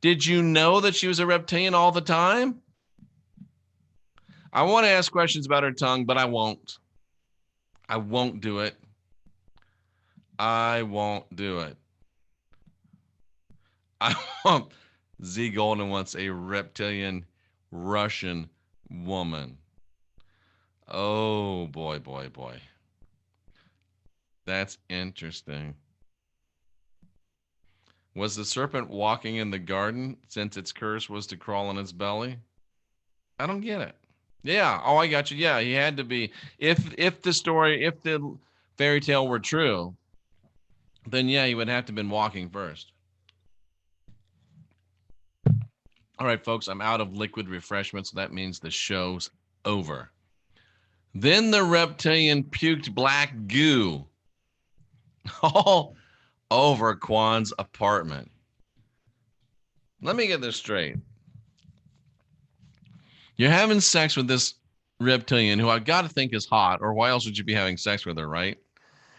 Did you know that she was a reptilian all the time? I want to ask questions about her tongue, but I won't. I won't do it. I won't do it. I won't. Z Golden wants a reptilian Russian woman. Oh, boy, boy, boy. That's interesting. Was the serpent walking in the garden since its curse was to crawl on its belly? I don't get it. Yeah. Oh, I got you. Yeah, he had to be. If the fairy tale were true, then yeah, he would have to have been walking first. All right, folks, I'm out of liquid refreshment, so that means the show's over. Then the reptilian puked black goo all over Quan's apartment. Let me get this straight. You're having sex with this reptilian who I got to think is hot, or why else would you be having sex with her, right?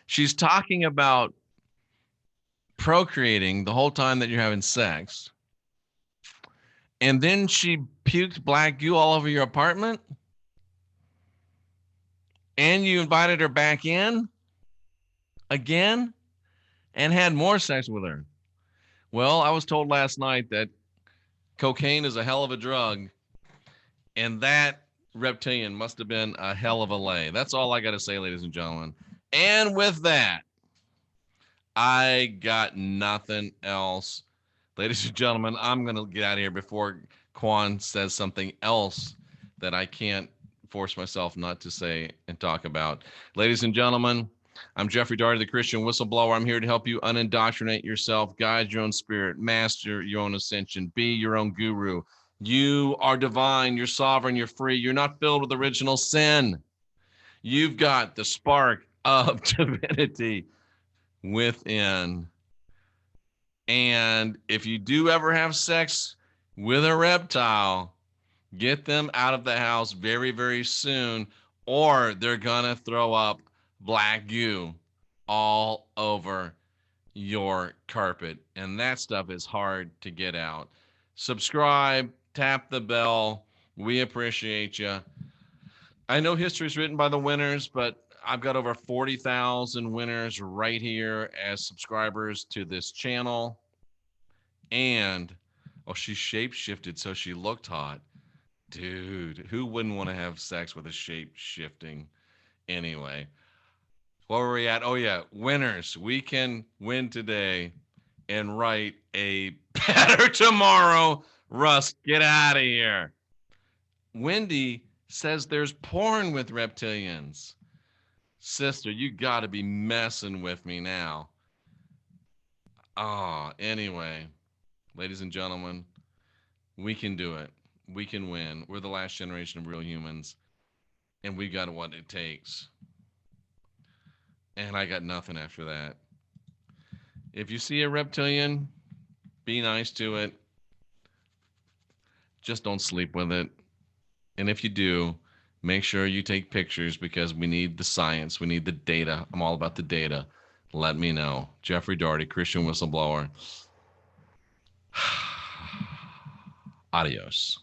She's talking about procreating the whole time that you're having sex. And then she puked black goo all over your apartment? And you invited her back in again and had more sex with her. Well, I was told last night that cocaine is a hell of a drug, and that reptilian must have been a hell of a lay. That's all I got to say, ladies and gentlemen. And with that, I got nothing else. Ladies and gentlemen, I'm going to get out of here before Quan says something else that I can't force myself not to say and talk about. Ladies and gentlemen, I'm Jeffrey Daugherty, the Christian Whistleblower. I'm here to help you unindoctrinate yourself, guide your own spirit, master your own ascension, be your own guru. You are divine, you're sovereign, you're free. You're not filled with original sin. You've got the spark of divinity within. And if you do ever have sex with a reptile, get them out of the house very, very soon, or they're going to throw up black goo all over your carpet. And that stuff is hard to get out. Subscribe, tap the bell. We appreciate you. I know history is written by the winners, but I've got over 40,000 winners right here as subscribers to this channel. And, oh, she shape-shifted so she looked hot. Dude, who wouldn't want to have sex with a shape-shifting? Anyway, where were we at? Oh, yeah, winners. We can win today and write a better tomorrow. Russ, get out of here. Wendy says there's porn with reptilians. Sister, you got to be messing with me now. Oh, anyway, ladies and gentlemen, we can do it. We can win. We're the last generation of real humans, and we got what it takes. And I got nothing after that. If you see a reptilian, be nice to it. Just don't sleep with it. And if you do, make sure you take pictures because we need the science. We need the data. I'm all about the data. Let me know. Jeffrey Daugherty, Christian Whistleblower. Adios.